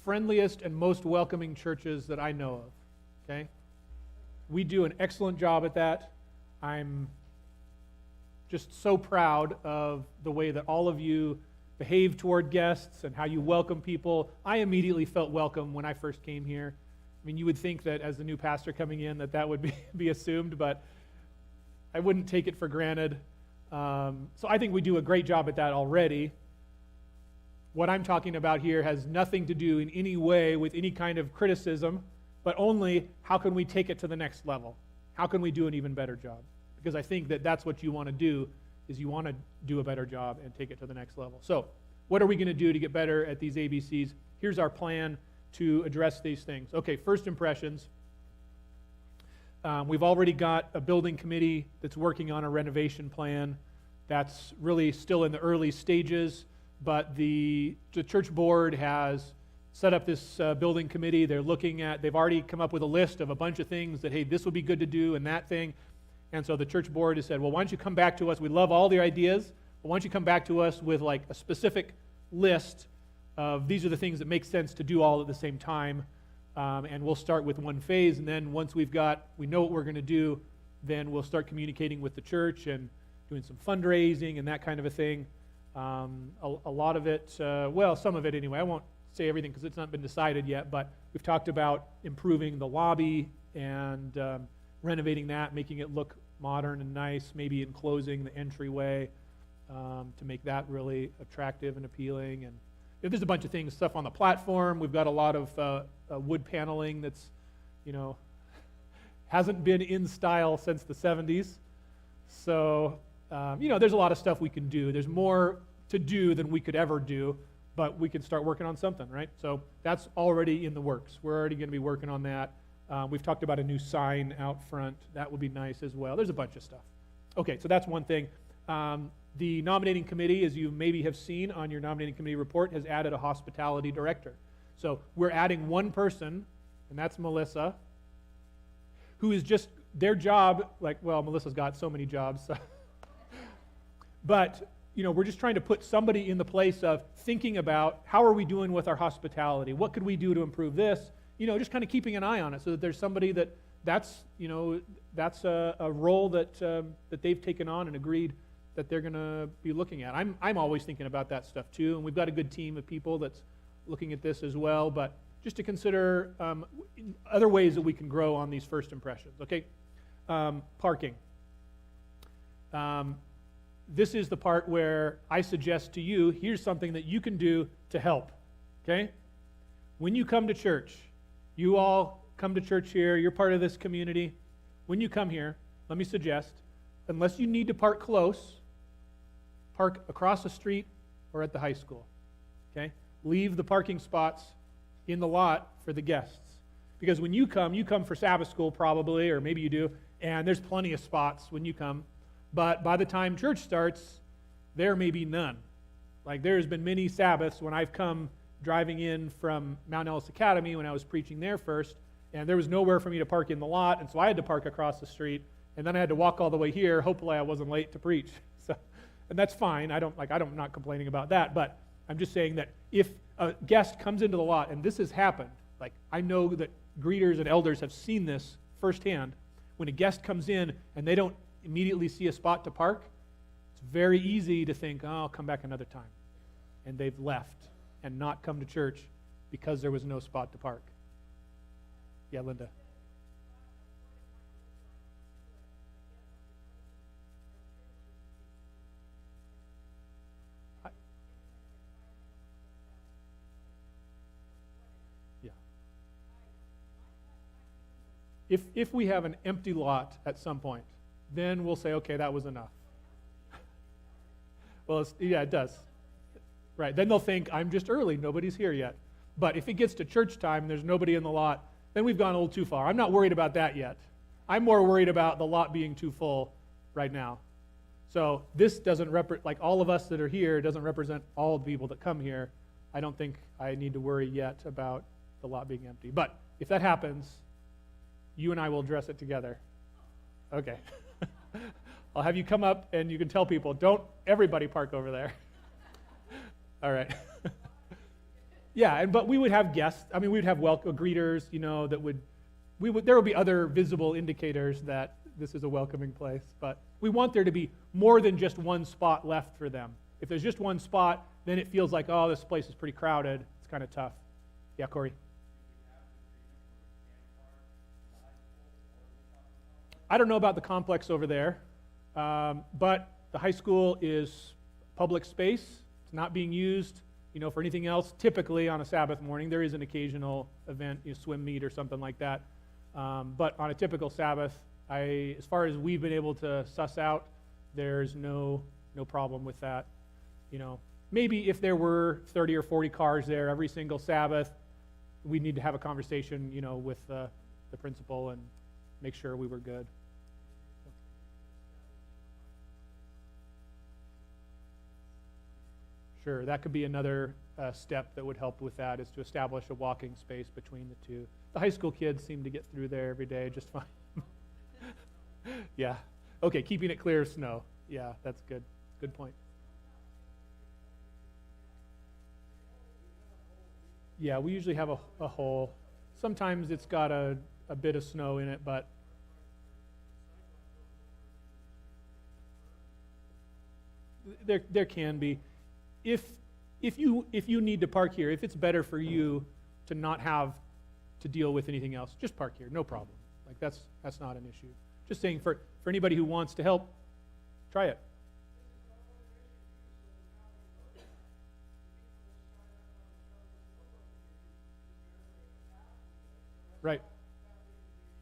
friendliest and most welcoming churches that I know of. Okay? We do an excellent job at that. I'm just so proud of the way that all of you behave toward guests and how you welcome people. I immediately felt welcome when I first came here. I mean, you would think that as the new pastor coming in that would be assumed, but I wouldn't take it for granted. So I think we do a great job at that already. What I'm talking about here has nothing to do in any way with any kind of criticism, but only how can we take it to the next level? How can we do an even better job? Because I think that's what you want to do, is you want to do a better job and take it to the next level. So what are we going to do to get better at these ABCs? Here's our plan to address these things. Okay, first impressions. We've already got a building committee that's working on a renovation plan. That's really still in the early stages, but the church board has set up this building committee. They've already come up with a list of a bunch of things that, hey, this would be good to do and that thing. And so the church board has said, well, why don't you come back to us? We love all the ideas, but why don't you come back to us with like a specific list of these are the things that make sense to do all at the same time. And we'll start with one phase, and then once we know what we're going to do, then we'll start communicating with the church and doing some fundraising and that kind of a thing. A lot of it, some of it anyway. I won't say everything because it's not been decided yet, but we've talked about improving the lobby and renovating that, making it look modern and nice, maybe enclosing the entryway to make that really attractive and appealing. And there's a bunch of things, stuff on the platform. We've got a lot of wood paneling that's, hasn't been in style since the 70s. So, there's a lot of stuff we can do. There's more to do than we could ever do, but we can start working on something, right? So that's already in the works. We're already going to be working on that. We've talked about a new sign out front. That would be nice as well. There's a bunch of stuff. Okay, so that's one thing. The nominating committee, as you maybe have seen on your nominating committee report, has added a hospitality director. So we're adding one person, and that's Melissa, who is just their job, Melissa's got so many jobs. But, we're just trying to put somebody in the place of thinking about how are we doing with our hospitality? What could we do to improve this? Just kind of keeping an eye on it so that there's somebody that's a role that they've taken on and agreed that they're going to be looking at. I'm always thinking about that stuff too, and we've got a good team of people that's looking at this as well, but just to consider other ways that we can grow on these first impressions. Okay, parking. This is the part where I suggest to you, here's something that you can do to help, okay? When you come to church, you all come to church here, you're part of this community. When you come here, let me suggest, unless you need to park close, park across the street or at the high school, okay? Leave the parking spots in the lot for the guests. Because when you come for Sabbath school probably, or maybe you do, and there's plenty of spots when you come. But by the time church starts, there may be none. Like there's been many Sabbaths when I've come driving in from Mount Ellis Academy when I was preaching there first, and there was nowhere for me to park in the lot, and so I had to park across the street, and then I had to walk all the way here. Hopefully I wasn't late to preach. So, and that's fine. I'm not complaining about that, but I'm just saying that if a guest comes into the lot, and this has happened, like I know that greeters and elders have seen this firsthand, when a guest comes in and they don't immediately see a spot to park, it's very easy to think, oh, I'll come back another time. And they've left and not come to church because there was no spot to park. Yeah, Linda. Yeah. If we have an empty lot at some point, then we'll say, okay, that was enough. Well, it does. Right, then they'll think, I'm just early, nobody's here yet. But if it gets to church time and there's nobody in the lot, then we've gone a little too far. I'm not worried about that yet. I'm more worried about the lot being too full right now. So this doesn't like all of us that are here doesn't represent all the people that come here. I don't think I need to worry yet about the lot being empty. But if that happens, you and I will address it together. Okay. I'll have you come up and you can tell people, don't everybody park over there. All right. Yeah, but we would have guests. I mean, we would have greeters, there would be other visible indicators that this is a welcoming place. But we want there to be more than just one spot left for them. If there's just one spot, then it feels like, oh, this place is pretty crowded. It's kind of tough. Yeah, Corey? I don't know about the complex over there, but the high school is public space. It's not being used, for anything else. Typically on a Sabbath morning, there is an occasional event, swim meet or something like that. But on a typical Sabbath, as far as we've been able to suss out, there's no problem with that. Maybe if there were 30 or 40 cars there every single Sabbath, we'd need to have a conversation, with the principal and make sure we were good. Sure, that could be another step that would help with that, is to establish a walking space between the two. The high school kids seem to get through there every day just fine. Yeah. Okay, keeping it clear of snow. Yeah, that's good. Good point. Yeah, we usually have a hole. Sometimes it's got a bit of snow in it, but there can be. If you need to park here, if it's better for you to not have to deal with anything else, just park here, no problem. Like that's not an issue. Just saying, for anybody who wants to help, try it. Right.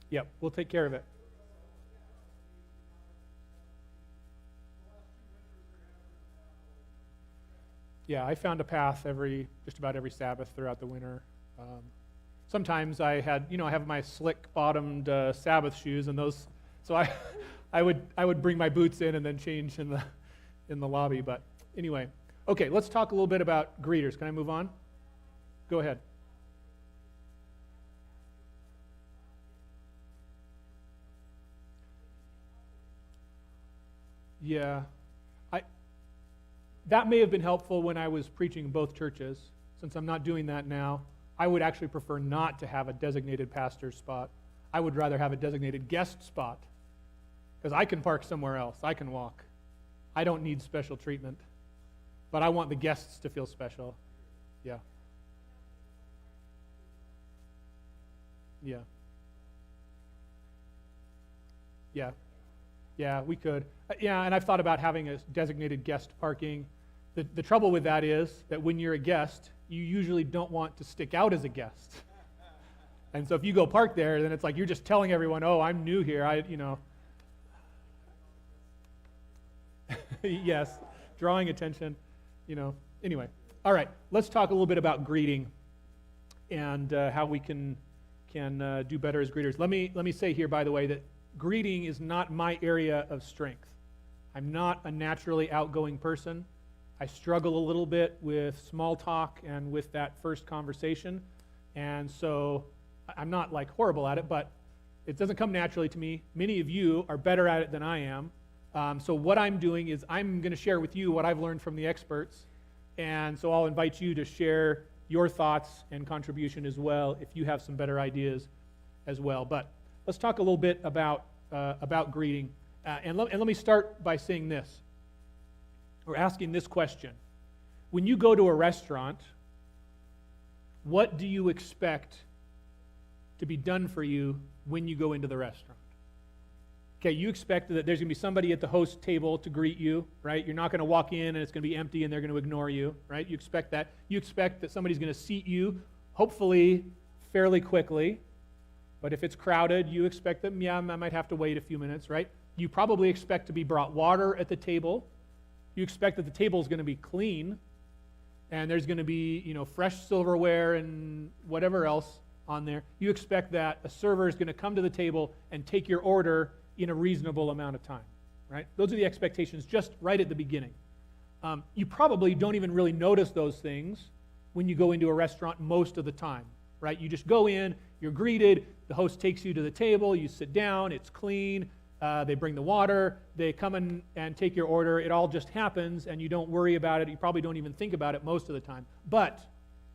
Yep, we'll take care of it. Yeah, I found a path just about every Sabbath throughout the winter. Sometimes I have my slick-bottomed Sabbath shoes, and those, so I would bring my boots in and then change in the lobby. But anyway, okay, let's talk a little bit about greeters. Can I move on? Go ahead. Yeah. That may have been helpful when I was preaching in both churches. Since I'm not doing that now, I would actually prefer not to have a designated pastor's spot. I would rather have a designated guest spot, because I can park somewhere else. I can walk. I don't need special treatment, but I want the guests to feel special. Yeah. Yeah. Yeah. Yeah, we could. Yeah, and I've thought about having a designated guest parking. The trouble with that is that when you're a guest, you usually don't want to stick out as a guest. And so if you go park there, then it's like you're just telling everyone, oh, I'm new here. Yes, drawing attention, Anyway, all right, let's talk a little bit about greeting and how we can do better as greeters. Let me say here, by the way, that greeting is not my area of strength. I'm not a naturally outgoing person. I struggle a little bit with small talk and with that first conversation. And so I'm not like horrible at it, but it doesn't come naturally to me. Many of you are better at it than I am. So what I'm doing is I'm going to share with you what I've learned from the experts. And so I'll invite you to share your thoughts and contribution as well if you have some better ideas as well. But let's talk a little bit about greeting. And let me start by saying this, or asking this question. When you go to a restaurant, what do you expect to be done for you when you go into the restaurant? Okay, you expect that there's going to be somebody at the host table to greet you, right? You're not going to walk in and it's going to be empty and they're going to ignore you, right? You expect that. You expect that somebody's going to seat you, hopefully fairly quickly. But if it's crowded, you expect that, I might have to wait a few minutes, right? You probably expect to be brought water at the table. You expect that the table is going to be clean and there's going to be, fresh silverware and whatever else on there. You expect that a server is going to come to the table and take your order in a reasonable amount of time, right? Those are the expectations just right at the beginning. You probably don't even really notice those things when you go into a restaurant most of the time, right? You just go in, you're greeted, the host takes you to the table, you sit down, it's clean, they bring the water, they come in and take your order, it all just happens and you don't worry about it, you probably don't even think about it most of the time. But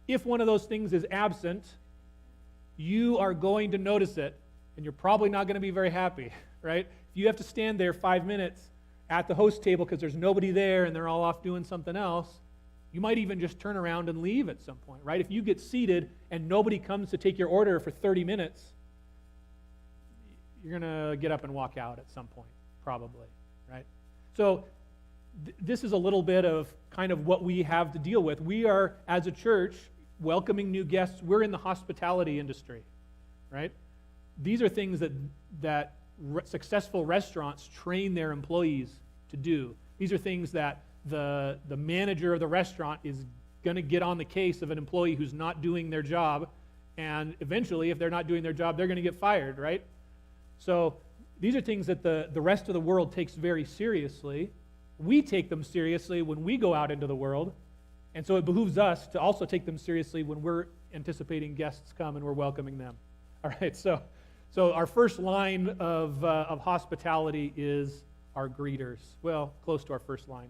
if one of those things is absent, you are going to notice it and you're probably not going to be very happy, right? If you have to stand there 5 minutes at the host table because there's nobody there and they're all off doing something else, you might even just turn around and leave at some point, right? If you get seated and nobody comes to take your order for 30 minutes, you're going to get up and walk out at some point, probably, right? So this is a little bit of kind of what we have to deal with. We are, as a church, welcoming new guests. We're in the hospitality industry, right? These are things that successful restaurants train their employees to do. These are things that the manager of the restaurant is going to get on the case of an employee who's not doing their job, and eventually, if they're not doing their job, they're going to get fired, right? So these are things that the rest of the world takes very seriously. We take them seriously when we go out into the world, and so it behooves us to also take them seriously when we're anticipating guests come and we're welcoming them. All right, so our first line of hospitality is our greeters. Well, close to our first line.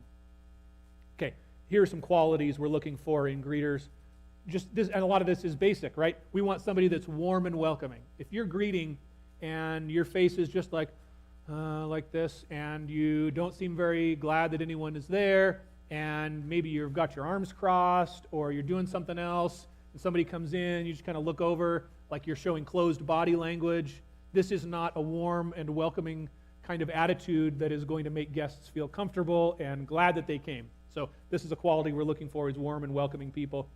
Okay, here are some qualities we're looking for in greeters. Just this, and a lot of this is basic, right? We want somebody that's warm and welcoming. If you're greeting and your face is just like this, and you don't seem very glad that anyone is there, and maybe you've got your arms crossed, or you're doing something else, and somebody comes in, you just kind of look over like you're showing closed body language. This is not a warm and welcoming kind of attitude that is going to make guests feel comfortable and glad that they came. So this is a quality we're looking for, is warm and welcoming people.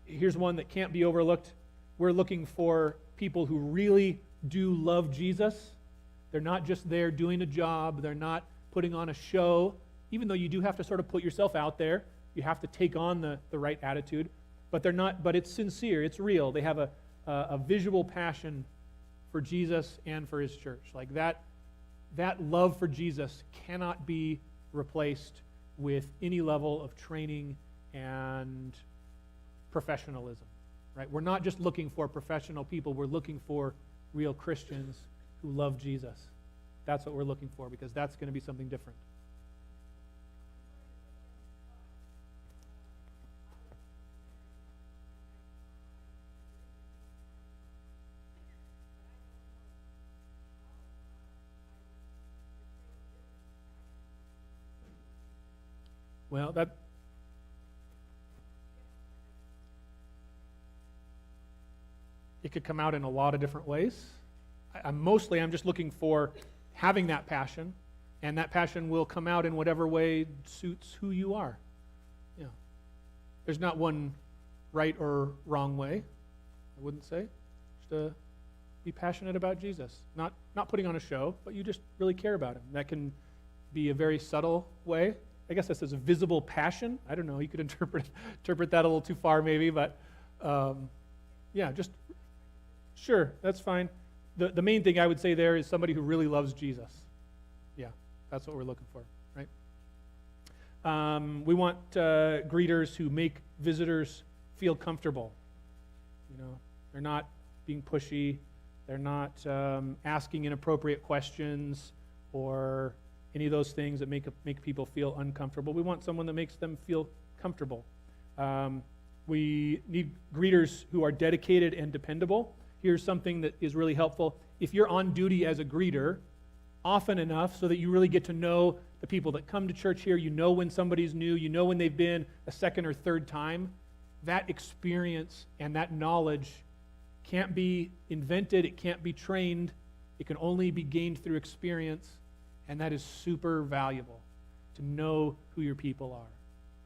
Here's one that can't be overlooked. We're looking for people who really do love Jesus. They're not just there doing a job. They're not putting on a show. Even though you do have to sort of put yourself out there, you have to take on the right attitude. But they're not. But it's sincere. It's real. They have a visual passion for Jesus and for his church. Like that love for Jesus cannot be replaced with any level of training and professionalism, right? We're not just looking for professional people. We're looking for real Christians who love Jesus. That's what we're looking for, because that's going to be something different. Well, it could come out in a lot of different ways. I'm just looking for having that passion, and that passion will come out in whatever way suits who you are. Yeah. There's not one right or wrong way, I wouldn't say. Just be passionate about Jesus. Not putting on a show, but you just really care about him. That can be a very subtle way. I guess that says a visible passion. I don't know. You could interpret that a little too far maybe, but just sure, that's fine. The main thing I would say there is somebody who really loves Jesus. Yeah, that's what we're looking for, right? We want greeters who make visitors feel comfortable. They're not being pushy. They're not asking inappropriate questions or any of those things that make people feel uncomfortable. We want someone that makes them feel comfortable. We need greeters who are dedicated and dependable. Here's something that is really helpful. If you're on duty as a greeter often enough so that you really get to know the people that come to church here, you know when somebody's new, you know when they've been a second or third time, that experience and that knowledge can't be invented, it can't be trained, it can only be gained through experience, and that is super valuable to know who your people are.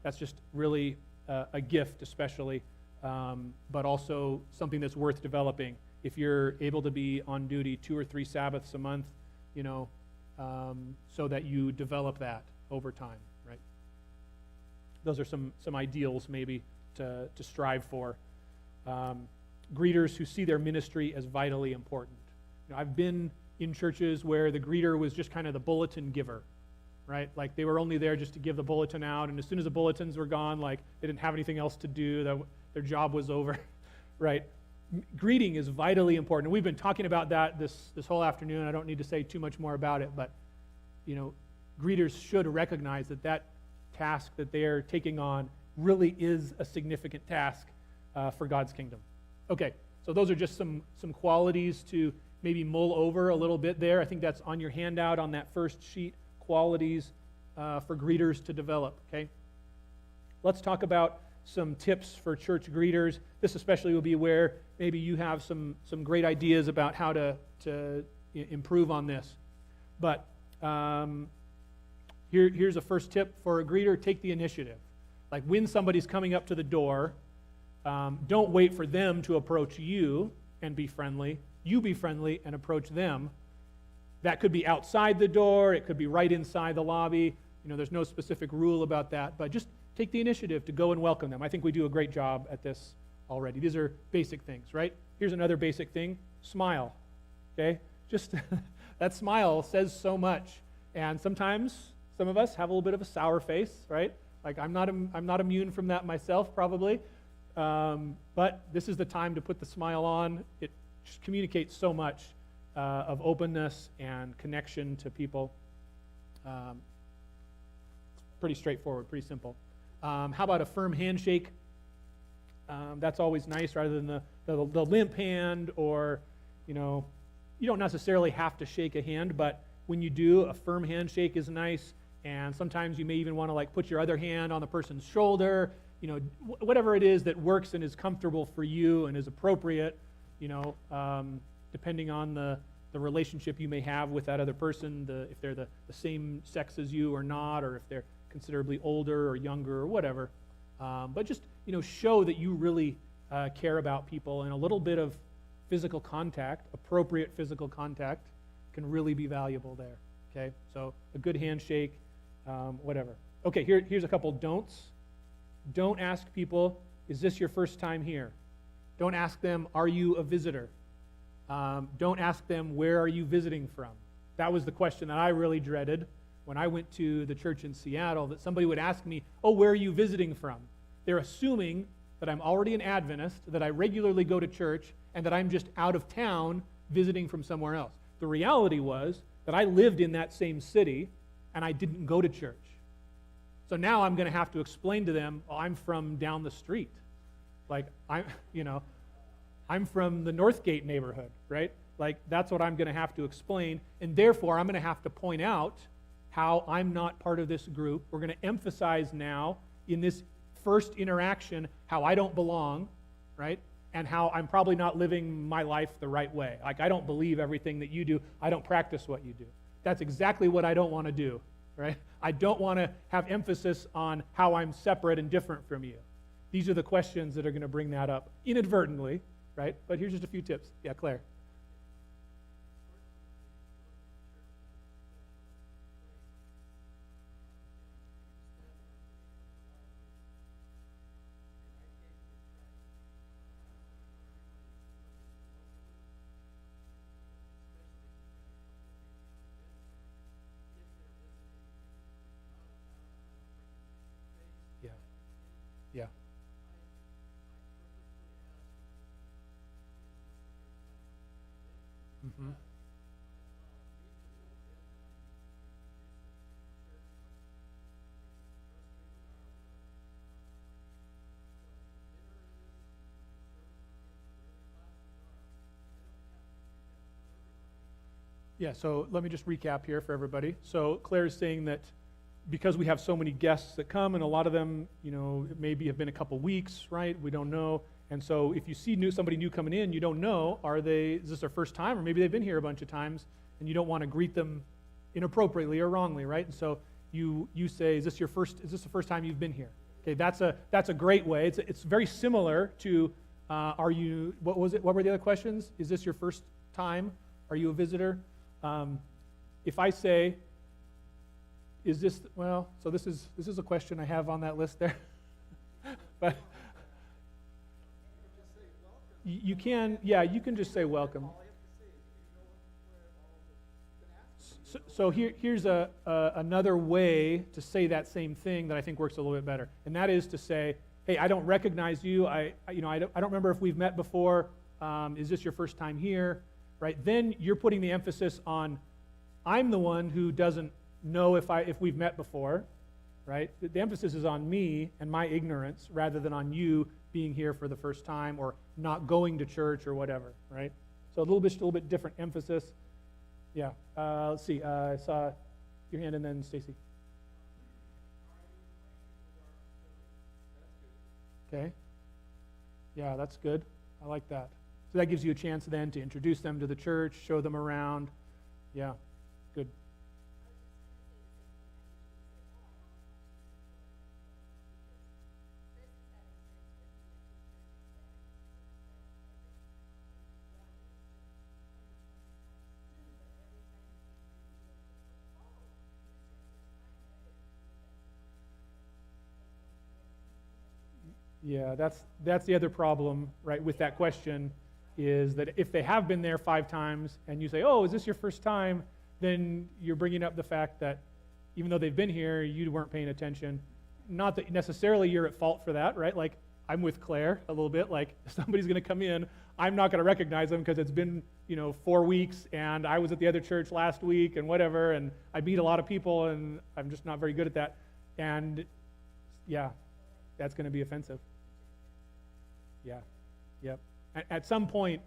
That's just really a gift, especially, but also something that's worth developing. If you're able to be on duty 2 or 3 Sabbaths a month, so that you develop that over time, right? Those are some ideals maybe to strive for. Greeters who see their ministry as vitally important. I've been in churches where the greeter was just kind of the bulletin giver, right? Like they were only there just to give the bulletin out, and as soon as the bulletins were gone, like they didn't have anything else to do, their job was over, right? Greeting is vitally important. We've been talking about that this whole afternoon. I don't need to say too much more about it, but greeters should recognize that task that they are taking on really is a significant task for God's kingdom. Okay, so those are just some qualities to maybe mull over a little bit there. I think that's on your handout on that first sheet, qualities for greeters to develop, okay? Let's talk about some tips for church greeters. This especially will be where maybe you have some great ideas about how to improve on this. But here's a first tip for a greeter: take the initiative. Like when somebody's coming up to the door, don't wait for them to approach you and be friendly. You be friendly and approach them. That could be outside the door. It could be right inside the lobby. There's no specific rule about that, but just take the initiative to go and welcome them. I think we do a great job at this already. These are basic things, right? Here's another basic thing: smile. Okay, just that smile says so much. And sometimes some of us have a little bit of a sour face, right? Like I'm not immune from that myself, probably. But this is the time to put the smile on. It just communicates so much of openness and connection to people. Pretty straightforward, pretty simple. How about a firm handshake? That's always nice, rather than the limp hand, or you don't necessarily have to shake a hand, but when you do, a firm handshake is nice. And sometimes you may even want to put your other hand on the person's shoulder. Whatever it is that works and is comfortable for you and is appropriate. Depending on the relationship you may have with that other person, if they're the same sex as you or not, or if they're considerably older or younger or whatever. But just, show that you really care about people, and a little bit of physical contact, appropriate physical contact, can really be valuable there, okay? So a good handshake, whatever. Okay, here's a couple don'ts. Don't ask people, is this your first time here? Don't ask them, are you a visitor? Don't ask them, where are you visiting from? That was the question that I really dreaded when I went to the church in Seattle, that somebody would ask me, oh, where are you visiting from? They're assuming that I'm already an Adventist, that I regularly go to church, and that I'm just out of town visiting from somewhere else. The reality was that I lived in that same city, and I didn't go to church. So now I'm going to have to explain to them, oh, I'm from down the street. Like, I'm from the Northgate neighborhood, right? Like, that's what I'm going to have to explain, and therefore I'm going to have to point out how I'm not part of this group. We're going to emphasize now in this first interaction how I don't belong, right? And how I'm probably not living my life the right way. Like, I don't believe everything that you do. I don't practice what you do. That's exactly what I don't want to do, right? I don't want to have emphasis on how I'm separate and different from you. These are the questions that are going to bring that up inadvertently, right? But here's just a few tips. Yeah, Claire. Yeah. Mm-hmm. Yeah, so let me just recap here for everybody. So Claire is saying that because we have so many guests that come, and a lot of them, maybe have been a couple weeks, right? We don't know. And so if you see somebody new coming in, you don't know, is this their first time? Or maybe they've been here a bunch of times, and you don't want to greet them inappropriately or wrongly, right? And so you say, is this the first time you've been here? Okay, that's a great way. It's very similar to, what were the other questions? Is this your first time? Are you a visitor? If I say, is this, so this is a question I have on that list there. But you can just say welcome. So here's another way to say that same thing that I think works a little bit better, and that is to say, hey, I don't recognize you. I don't remember if we've met before. Is this your first time here? Right? Then you're putting the emphasis on, I'm the one who doesn't know if we've met before, right? The emphasis is on me and my ignorance rather than on you being here for the first time or not going to church or whatever, right? So a little bit different emphasis. Yeah. Let's see. I saw your hand and then Stacy. Okay. Yeah, that's good. I like that. So that gives you a chance then to introduce them to the church, show them around. Yeah, good. Yeah, that's the other problem, right, with that question, is that if they have been there 5 times and you say, oh, is this your first time, then you're bringing up the fact that even though they've been here, you weren't paying attention. Not that necessarily you're at fault for that, right? Like, I'm with Claire a little bit. Like, if somebody's going to come in, I'm not going to recognize them because it's been, 4 weeks, and I was at the other church last week and whatever, and I meet a lot of people, and I'm just not very good at that. And, yeah, that's going to be offensive. Yeah, yep. At some point,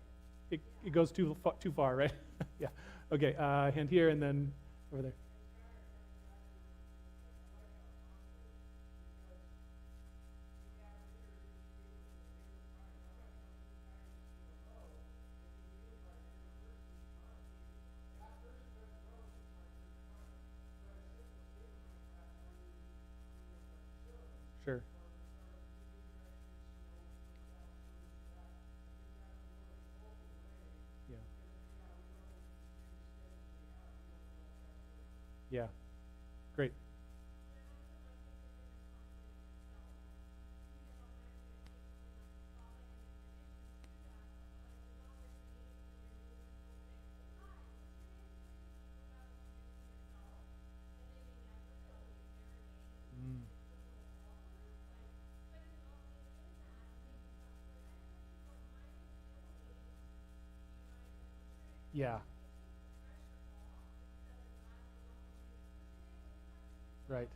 it goes too far, right? Yeah. Okay, hand here and then over there. Sure. Yeah. Yeah. Great. Mm. Yeah. Right.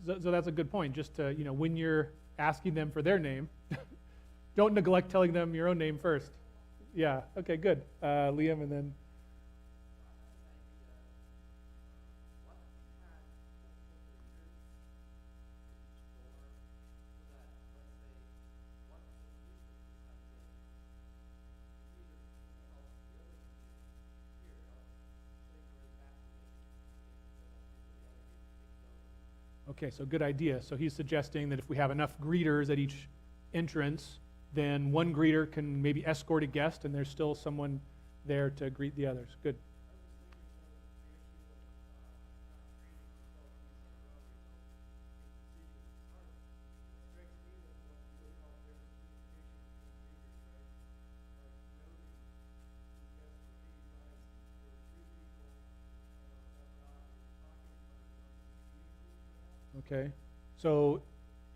So that's a good point. Just to, when you're asking them for their name, don't neglect telling them your own name first. Yeah. Okay, good. Liam and then. Okay, so good idea. So he's suggesting that if we have enough greeters at each entrance, then one greeter can maybe escort a guest and there's still someone there to greet the others. Good. Okay, so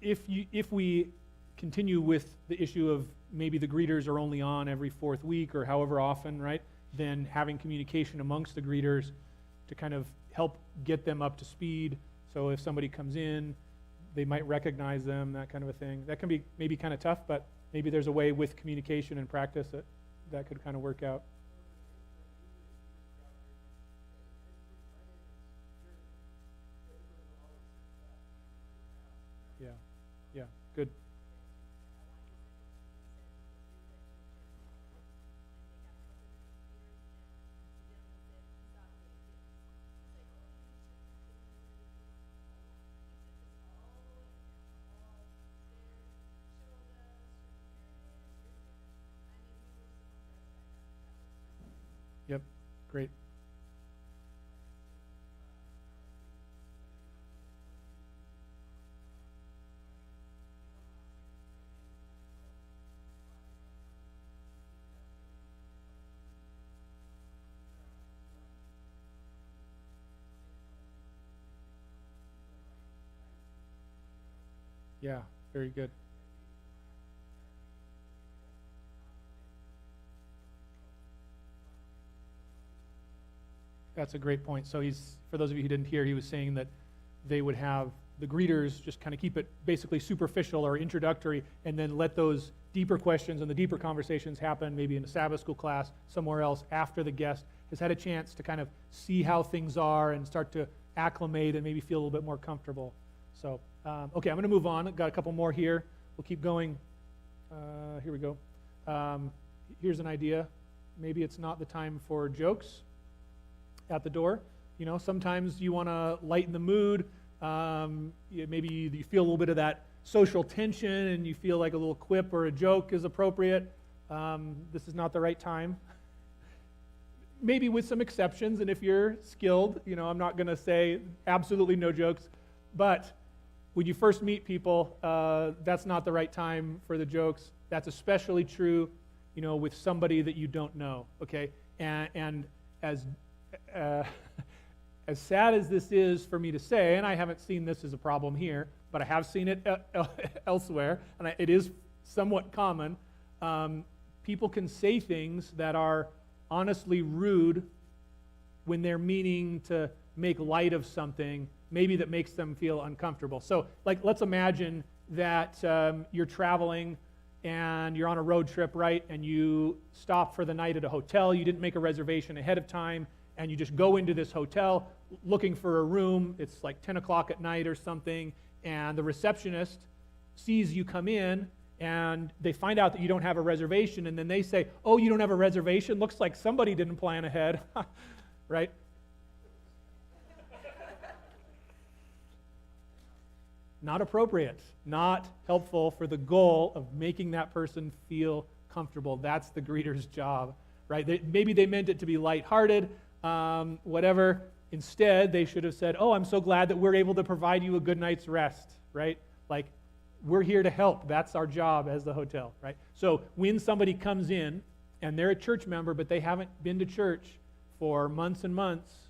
if we continue with the issue of maybe the greeters are only on every fourth week or however often, right? Then having communication amongst the greeters to kind of help get them up to speed. So if somebody comes in, they might recognize them, that kind of a thing. That can be maybe kind of tough, but maybe there's a way with communication and practice that could kind of work out. Yeah, good. Yep, great. Yeah, very good. That's a great point. So for those of you who didn't hear, he was saying that they would have the greeters just kind of keep it basically superficial or introductory, and then let those deeper questions and the deeper conversations happen maybe in a Sabbath school class somewhere else after the guest has had a chance to kind of see how things are and start to acclimate and maybe feel a little bit more comfortable. So, okay, I'm going to move on. I've got a couple more here. We'll keep going. Here we go. Here's an idea. Maybe it's not the time for jokes at the door. You know, sometimes you want to lighten the mood. Maybe you feel a little bit of that social tension and you feel like a little quip or a joke is appropriate. This is not the right time. Maybe with some exceptions, and if you're skilled, you know, I'm not going to say absolutely no jokes, but when you first meet people, that's not the right time for the jokes. That's especially true, you know, with somebody that you don't know, okay? And as as sad as this is for me to say, and I haven't seen this as a problem here, but I have seen it elsewhere, and it is somewhat common, people can say things that are honestly rude when they're meaning to make light of something, maybe that makes them feel uncomfortable. So, like, let's imagine that you're traveling and you're on a road trip, right, and you stop for the night at a hotel. You didn't make a reservation ahead of time, and you just go into this hotel looking for a room. It's like 10 o'clock at night or something, and the receptionist sees you come in, and they find out that you don't have a reservation, and then they say, "Oh, you don't have a reservation? Looks like somebody didn't plan ahead," right? Not appropriate, not helpful for the goal of making that person feel comfortable. That's the greeter's job, right? Maybe they meant it to be lighthearted, whatever. Instead, they should have said, "Oh, I'm so glad that we're able to provide you a good night's rest," right? Like, we're here to help. That's our job as the hotel, right? So when somebody comes in and they're a church member, but they haven't been to church for months and months,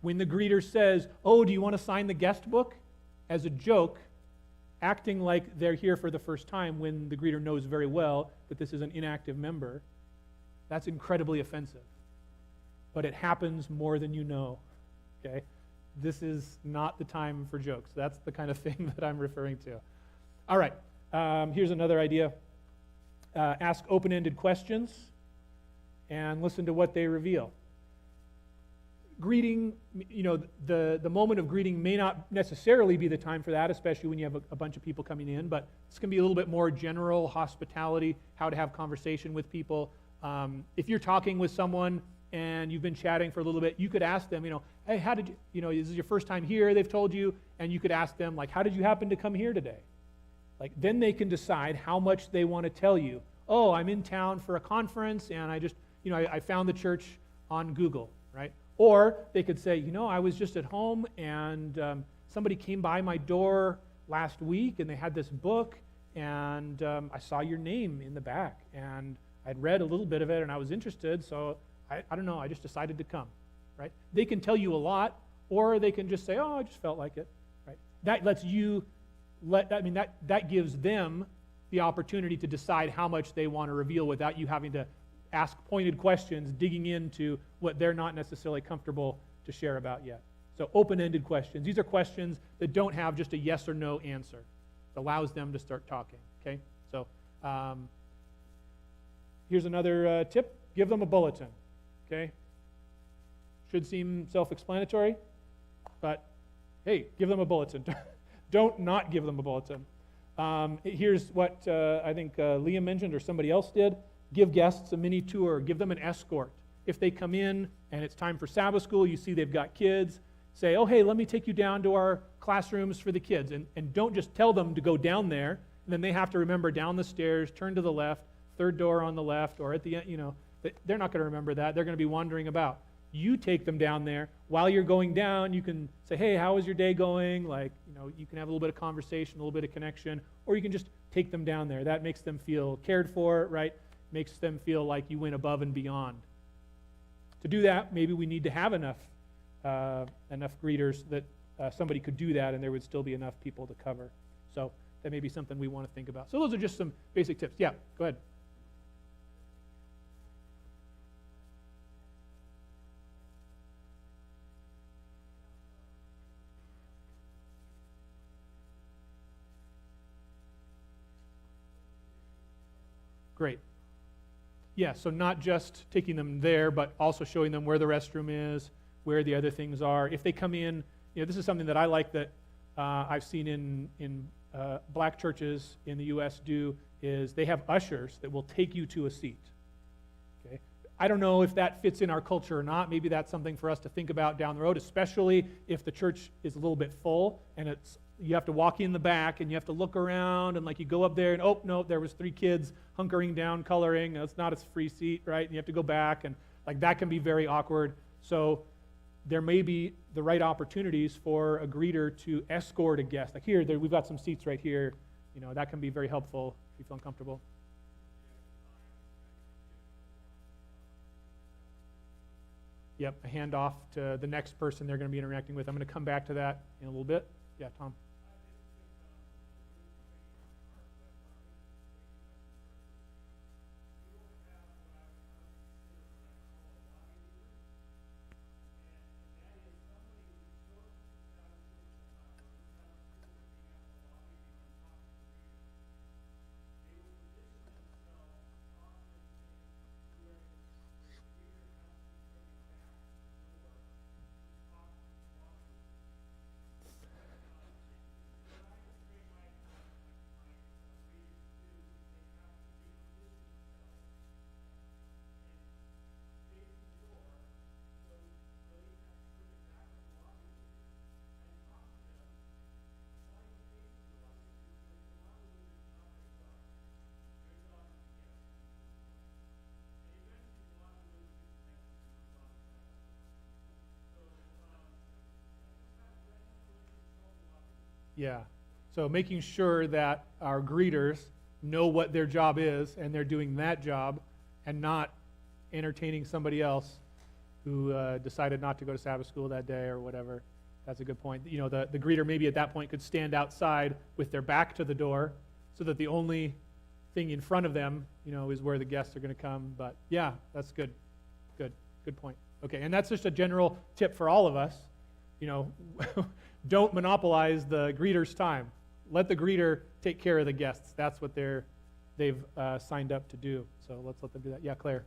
when the greeter says, "Oh, do you want to sign the guest book?" as a joke, acting like they're here for the first time when the greeter knows very well that this is an inactive member, that's incredibly offensive. But it happens more than you know, okay? This is not the time for jokes. That's the kind of thing that I'm referring to. All right, here's another idea. Ask open-ended questions and listen to what they reveal. Greeting, you know, the moment of greeting may not necessarily be the time for that, especially when you have a bunch of people coming in, but this can be a little bit more general hospitality, how to have conversation with people. If you're talking with someone and you've been chatting for a little bit, you could ask them, you know, "Hey, how did you know, is this your first time here?" They've told you, and you could ask them, like, "How did you happen to come here today?" Like, then they can decide how much they want to tell you. "Oh, I'm in town for a conference, and I just, you know, I found the church on Google," right? Or they could say, "You know, I was just at home, and somebody came by my door last week, and they had this book, and I saw your name in the back, and I'd read a little bit of it, and I was interested, so I don't know, I just decided to come," right? They can tell you a lot, or they can just say, "Oh, I just felt like it," right? that lets you, that gives them the opportunity to decide how much they want to reveal without you having to ask pointed questions, digging into what they're not necessarily comfortable to share about yet. So open-ended questions. These are questions that don't have just a yes or no answer. It allows them to start talking, okay? So here's another tip. Give them a bulletin, okay? Should seem self-explanatory, but hey, give them a bulletin. Don't not give them a bulletin. Here's what I think Liam mentioned or somebody else did. Give guests a mini tour. Give them an escort. If they come in and it's time for Sabbath school, you see they've got kids, say, oh, hey, let me take you down to our classrooms for the kids. And don't just tell them to go down there, and then they have to remember down the stairs, turn to the left, third door on the left, or at the end, they're not going to remember that. They're going to be wandering about. You take them down there. While you're going down, you can say, hey, how is your day going? You can have a little bit of conversation, a little bit of connection, or you can just take them down there. That makes them feel cared for, right? Makes them feel like you went above and beyond. To do that, maybe we need to have enough greeters that somebody could do that and there would still be enough people to cover. So that may be something we want to think about. So those are just some basic tips. Yeah, go ahead. Great. Yeah, so not just taking them there, but also showing them where the restroom is, where the other things are. If they come in, this is something that I like that I've seen in black churches in the U.S. do, is they have ushers that will take you to a seat. Okay? I don't know if that fits in our culture or not. Maybe that's something for us to think about down the road, especially if the church is a little bit full and you have to walk in the back and you have to look around and you go up there and, oh, no, there was 3 kids hunkering down coloring. It's not a free seat, right? And you have to go back and that can be very awkward. So there may be the right opportunities for a greeter to escort a guest. We've got some seats right here. That can be very helpful if you feel uncomfortable. Yep, a handoff to the next person they're going to be interacting with. I'm going to come back to that in a little bit. Yeah, Tom. Yeah. So making sure that our greeters know what their job is and they're doing that job and not entertaining somebody else who decided not to go to Sabbath school that day or whatever. That's a good point. The greeter maybe at that point could stand outside with their back to the door so that the only thing in front of them, is where the guests are going to come. But yeah, that's good. Good point. Okay, and that's just a general tip for all of us. Don't monopolize the greeter's time. Let the greeter take care of the guests. That's what they've signed up to do. So let's let them do that. Yeah, Claire.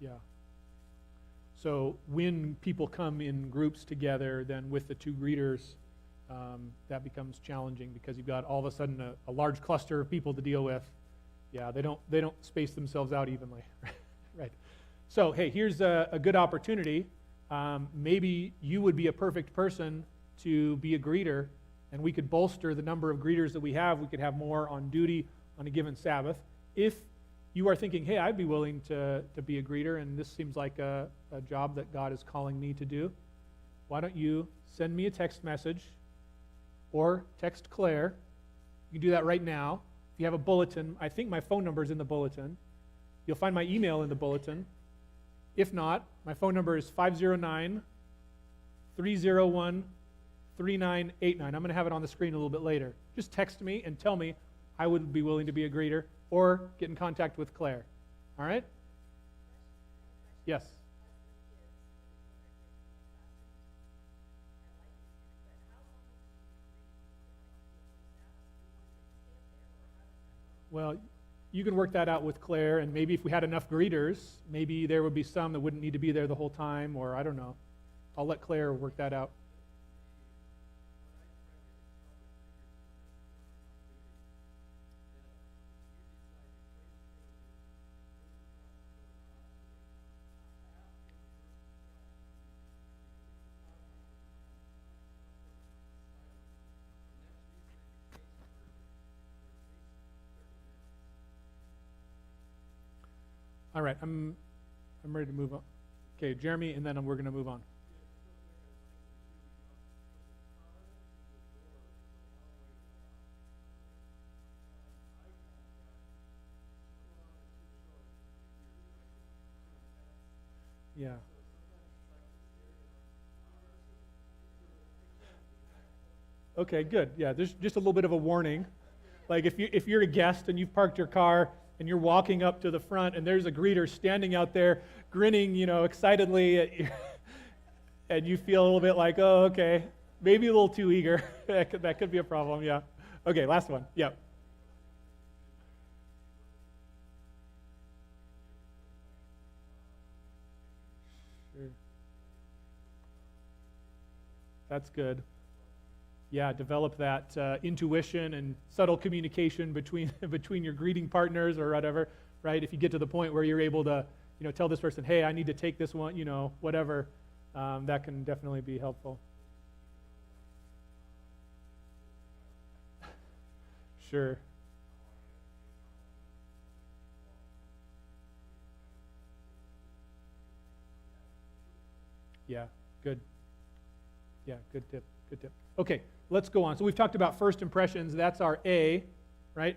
Yeah. So when people come in groups together, then with the 2 greeters, that becomes challenging because you've got all of a sudden a large cluster of people to deal with. Yeah, they don't space themselves out evenly, right? So hey, here's a good opportunity. Maybe you would be a perfect person to be a greeter, and we could bolster the number of greeters that we have. We could have more on duty on a given Sabbath. If you are thinking, hey, I'd be willing to be a greeter, and this seems like a job that God is calling me to do, why don't you send me a text message or text Claire? You can do that right now. If you have a bulletin, I think my phone number is in the bulletin. You'll find my email in the bulletin. If not, my phone number is 509-301-3989. I'm going to have it on the screen a little bit later. Just text me and tell me I would be willing to be a greeter, or get in contact with Claire. All right? Yes. Well, you can work that out with Claire, and maybe if we had enough greeters, maybe there would be some that wouldn't need to be there the whole time, or I don't know. I'll let Claire work that out. All right, I'm ready to move on. Okay, Jeremy, and then we're going to move on. Yeah. Okay, good. Yeah, there's just a little bit of a warning. Like if you're a guest and you've parked your car and you're walking up to the front and there's a greeter standing out there grinning, excitedly at you, and you feel a little bit like, oh, okay, maybe a little too eager. that could be a problem, yeah. Okay, last one. Yeah. Sure. That's good. Yeah, develop that intuition and subtle communication between your greeting partners or whatever, right? If you get to the point where you're able to, tell this person, hey, I need to take this one, whatever, that can definitely be helpful. Sure. Yeah, good. Yeah, good tip. Good tip. Okay, let's go on. So we've talked about first impressions. That's our A, right?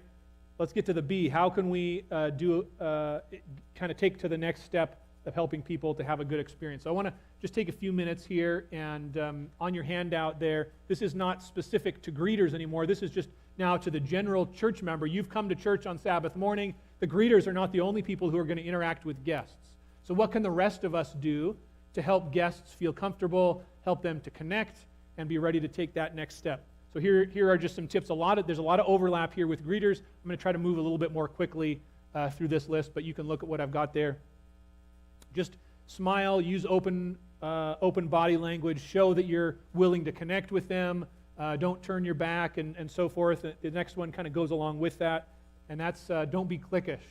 Let's get to the B. How can we kind of take to the next step of helping people to have a good experience? So I want to just take a few minutes here, and on your handout there, this is not specific to greeters anymore. This is just now to the general church member. You've come to church on Sabbath morning. The greeters are not the only people who are going to interact with guests. So what can the rest of us do to help guests feel comfortable, help them to connect, and be ready to take that next step? So here are just some tips. There's a lot of overlap here with greeters. I'm going to try to move a little bit more quickly through this list, but you can look at what I've got there. Just smile, use open body language, show that you're willing to connect with them. Don't turn your back and so forth. The next one kind of goes along with that, and that's don't be cliquish,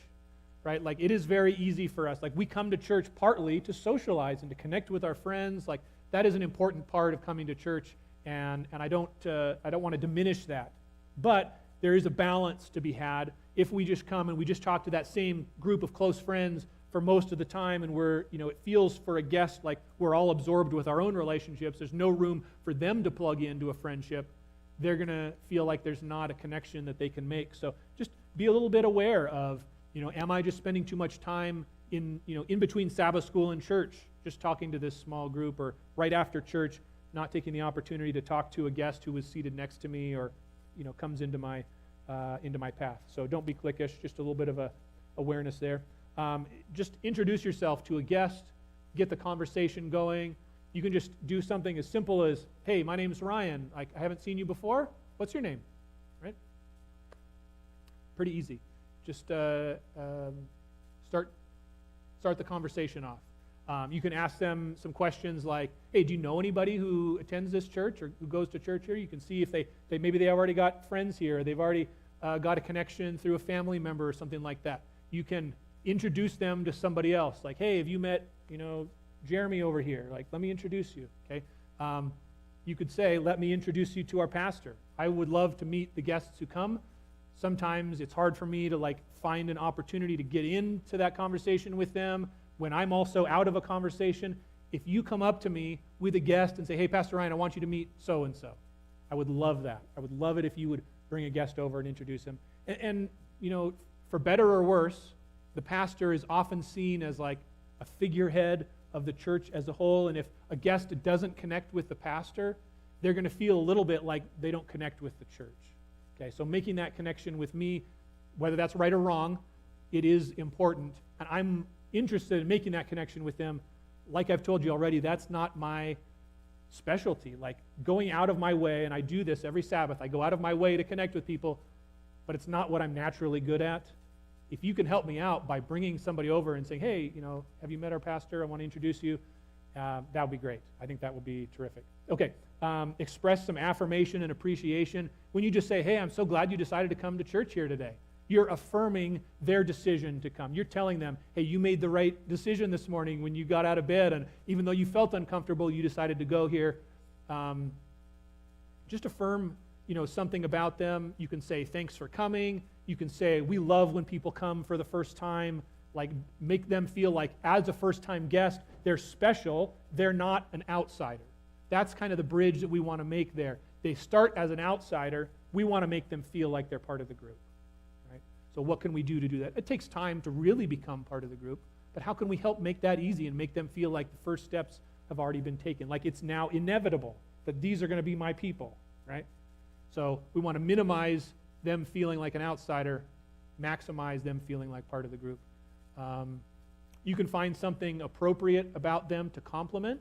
right? Like, it is very easy for us. Like, we come to church partly to socialize and to connect with our friends. Like, that is an important part of coming to church, and I don't want to diminish that. But there is a balance to be had if we just come and we just talk to that same group of close friends for most of the time, and it feels for a guest like we're all absorbed with our own relationships. There's no room for them to plug into a friendship. They're going to feel like there's not a connection that they can make. So just be a little bit aware of, am I just spending too much time in between Sabbath school and church, just talking to this small group, or right after church, not taking the opportunity to talk to a guest who was seated next to me or, comes into my path. So don't be cliquish, just a little bit of a awareness there. Just introduce yourself to a guest, get the conversation going. You can just do something as simple as, hey, my name's Ryan. I haven't seen you before. What's your name? Right? Pretty easy. Just start the conversation off. You can ask them some questions like, hey, do you know anybody who attends this church or who goes to church here? You can see if maybe they already got friends here, or they've already got a connection through a family member or something like that. You can introduce them to somebody else. Like, hey, have you met, Jeremy over here? Like, let me introduce you, okay? You could say, let me introduce you to our pastor. I would love to meet the guests who come, Sometimes it's hard for me to like find an opportunity to get into that conversation with them when I'm also out of a conversation. If you come up to me with a guest and say, hey, Pastor Ryan, I want you to meet so-and-so, I would love that. I would love it if you would bring a guest over and introduce him. And you know, for better or worse, the pastor is often seen as like a figurehead of the church as a whole, and if a guest doesn't connect with the pastor, they're going to feel a little bit like they don't connect with the church. Okay, so making that connection with me, whether that's right or wrong, it is important, and I'm interested in making that connection with them. Like I've told you already, that's not my specialty. Like going out of my way, and I do this every Sabbath, I go out of my way to connect with people, but it's not what I'm naturally good at. If you can help me out by bringing somebody over and saying, hey, you know, have you met our pastor? I want to introduce you. That would be great. I think that would be terrific. Okay, express some affirmation and appreciation. When you just say, hey, I'm so glad you decided to come to church here today, you're affirming their decision to come. You're telling them, hey, you made the right decision this morning when you got out of bed, and even though you felt uncomfortable, you decided to go here. Just affirm, you know, something about them. You can say, thanks for coming. You can say, we love when people come for the first time. Like, make them feel like, as a first-time guest, they're special. They're not an outsider. That's kind of the bridge that we want to make there. They start as an outsider. We want to make them feel like they're part of the group. Right? So what can we do to do that? It takes time to really become part of the group, but how can we help make that easy and make them feel like the first steps have already been taken, like it's now inevitable that these are going to be my people, right? So we want to minimize them feeling like an outsider, maximize them feeling like part of the group. You can find something appropriate about them to compliment.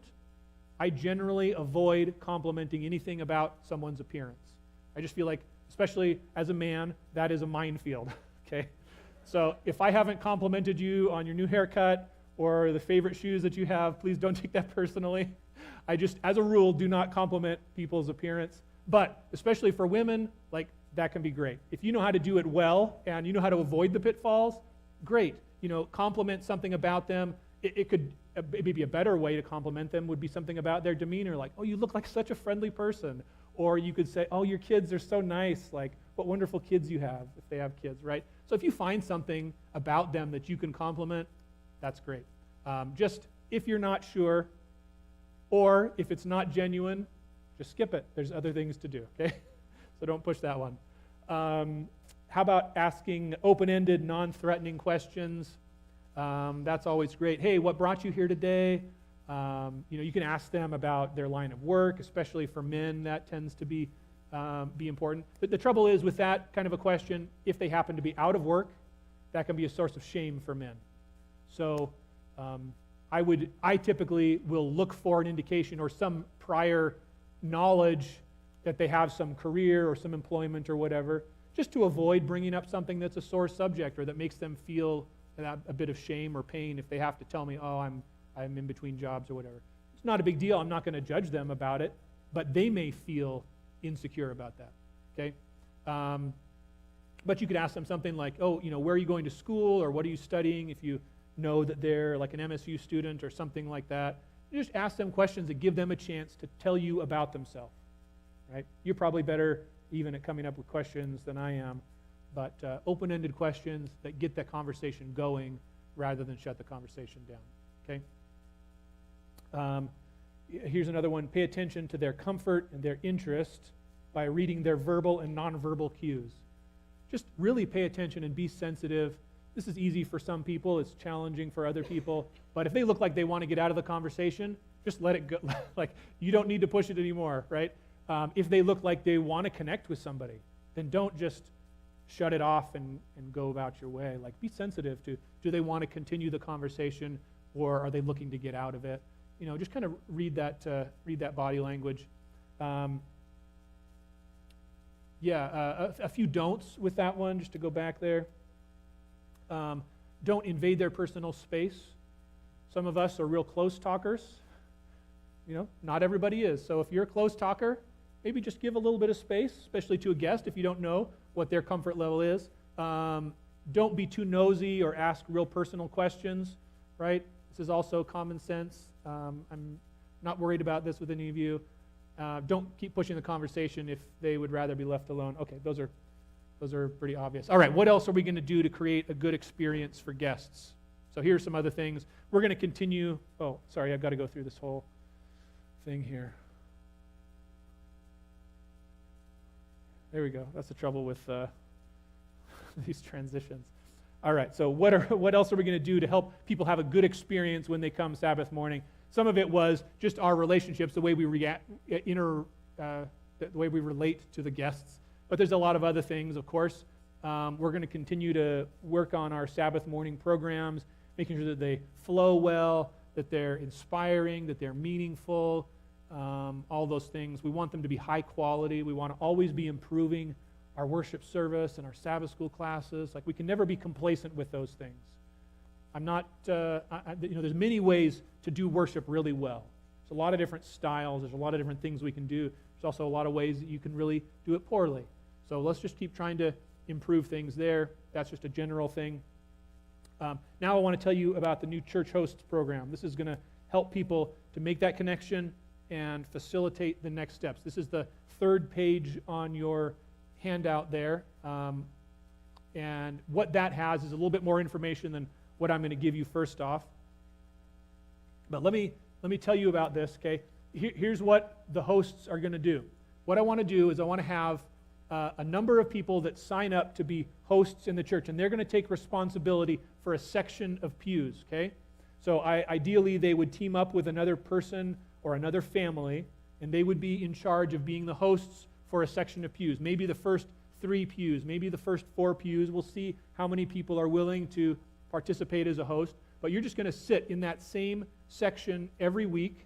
I generally avoid complimenting anything about someone's appearance. I just feel like, especially as a man, that is a minefield, okay? So if I haven't complimented you on your new haircut or the favorite shoes that you have, please don't take that personally. I just, as a rule, do not compliment people's appearance. But especially for women, like, that can be great. If you know how to do it well and you know how to avoid the pitfalls, great. You know, compliment something about them. It could, maybe a better way to compliment them would be something about their demeanor, like, oh, you look like such a friendly person. Or you could say, oh, your kids are so nice, like, what wonderful kids you have, if they have kids, right? So if you find something about them that you can compliment, that's great. Just if you're not sure, or if it's not genuine, just skip it. There's other things to do, okay? So don't push that one. How about asking open-ended, non-threatening questions? That's always great. Hey, what brought you here today? You can ask them about their line of work, especially for men. That tends to be important. But the trouble is with that kind of a question, if they happen to be out of work, that can be a source of shame for men. So I typically will look for an indication or some prior knowledge that they have some career or some employment or whatever, just to avoid bringing up something that's a sore subject or that makes them feel a bit of shame or pain if they have to tell me, oh, I'm in between jobs or whatever. It's not a big deal. I'm not going to judge them about it, but they may feel insecure about that, okay? But you could ask them something like, oh, where are you going to school, or what are you studying, if you know that they're like an MSU student or something like that. You just ask them questions that give them a chance to tell you about themselves, right? You're probably better even at coming up with questions than I am, but open-ended questions that get that conversation going rather than shut the conversation down, okay? Here's another one. Pay attention to their comfort and their interest by reading their verbal and nonverbal cues. Just really pay attention and be sensitive. This is easy for some people. It's challenging for other people. But if they look like they want to get out of the conversation, just let it go. Like, you don't need to push it anymore, right? If they look like they want to connect with somebody, then don't just shut it off and go about your way. Like, be sensitive to, do they want to continue the conversation, or are they looking to get out of it? Just kind of read that body language. A few don'ts with that one, just to go back there. Don't invade their personal space. Some of us are real close talkers. Not everybody is. So if you're a close talker, maybe just give a little bit of space, especially to a guest if you don't know what their comfort level is. Don't be too nosy or ask real personal questions, right? This is also common sense. I'm not worried about this with any of you. Don't keep pushing the conversation if they would rather be left alone. Okay, those are Those are pretty obvious. All right, what else are we going to do to create a good experience for guests? So here's some other things. We're going to continue. Oh, sorry, I've got to go through this whole thing here. There we go. That's the trouble with these transitions. All right, so what else are we going to do to help people have a good experience when they come Sabbath morning? Some of it was just our relationships, the way we the way we relate to the guests. But there's a lot of other things, of course. We're going to continue to work on our Sabbath morning programs, making sure that they flow well, that they're inspiring, that they're meaningful, all those things. We want them to be high quality. We want to always be improving our worship service and our Sabbath school classes. Like, we can never be complacent with those things. I'm not, there's many ways to do worship really well. There's a lot of different styles. There's a lot of different things we can do. There's also a lot of ways that you can really do it poorly. So let's just keep trying to improve things there. That's just a general thing. Now I want to tell you about the new church hosts program. This is going to help people to make that connection and facilitate the next steps. This is the third page on your handout there. And what that has is a little bit more information than what I'm going to give you first off. But let me tell you about this, okay? Here's what the hosts are going to do. What I want to do is I want to have a number of people that sign up to be hosts in the church, and they're going to take responsibility for a section of pews, okay? So ideally, they would team up with another person or another family, and they would be in charge of being the hosts for a section of pews. Maybe the first 3 pews, maybe the first 4 pews. We'll see how many people are willing to participate as a host. But you're just going to sit in that same section every week,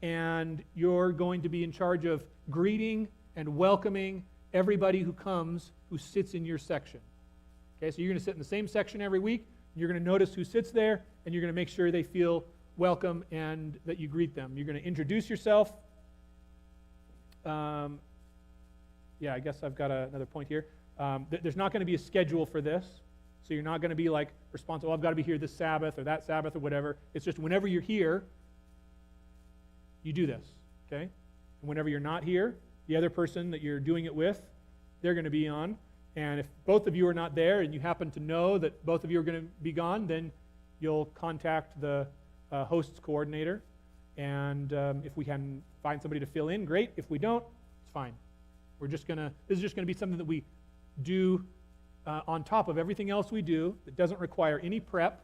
and you're going to be in charge of greeting and welcoming everybody who comes who sits in your section. Okay, so you're going to sit in the same section every week. You're going to notice who sits there, and you're going to make sure they feel welcome and that you greet them. You're going to introduce yourself. I guess I've got another point here. There's not going to be a schedule for this, so you're not going to be like responsible, I've got to be here this Sabbath or that Sabbath or whatever. It's just whenever you're here, you do this, okay? And whenever you're not here, the other person that you're doing it with, they're going to be on. And if both of you are not there and you happen to know that both of you are going to be gone, then you'll contact the hosts coordinator. And if we can find somebody to fill in, great. If we don't, it's fine. This is just going to be something that we do on top of everything else we do. That doesn't require any prep.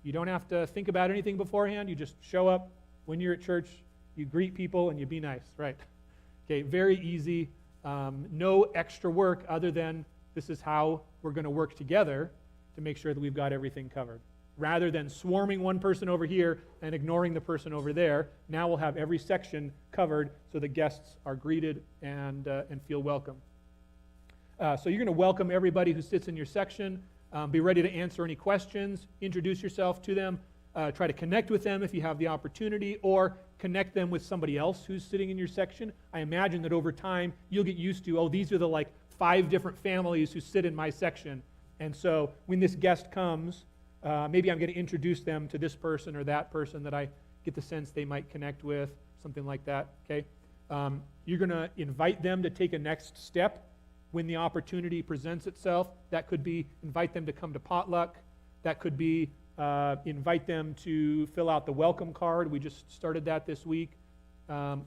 You don't have to think about anything beforehand. You just show up when you're at church, you greet people, and you be nice, right? Okay, very easy. No extra work other than this is how we're going to work together to make sure that we've got everything covered. Rather than swarming one person over here and ignoring the person over there, now we'll have every section covered so the guests are greeted and feel welcome. So you're going to welcome everybody who sits in your section. Be ready to answer any questions. Introduce yourself to them. Try to connect with them if you have the opportunity, or connect them with somebody else who's sitting in your section. I imagine that over time you'll get used to, these are the 5 different families who sit in my section. And so when this guest comes, maybe I'm going to introduce them to this person or that person that I get the sense they might connect with, something like that, okay? You're going to invite them to take a next step when the opportunity presents itself. That could be invite them to come to potluck. That could be invite them to fill out the welcome card. We just started that this week.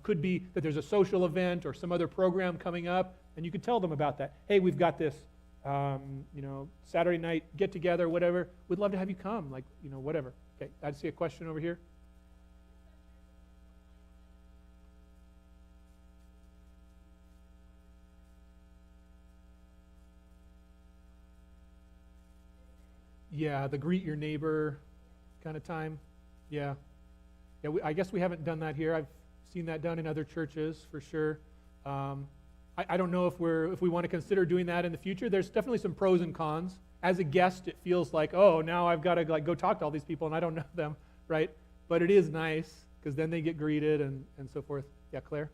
Could be that there's a social event or some other program coming up, and you could tell them about that. Hey, we've got this Saturday night get together, whatever. We'd love to have you come, whatever. Okay, I see a question over here. Yeah, the greet your neighbor kind of time. Yeah. I guess we haven't done that here. I've seen that done in other churches for sure. I don't know if we want to consider doing that in the future. There's definitely some pros and cons. As a guest, it feels like, now I've got to go talk to all these people and I don't know them, right? But it is nice because then they get greeted and so forth. Yeah, Claire?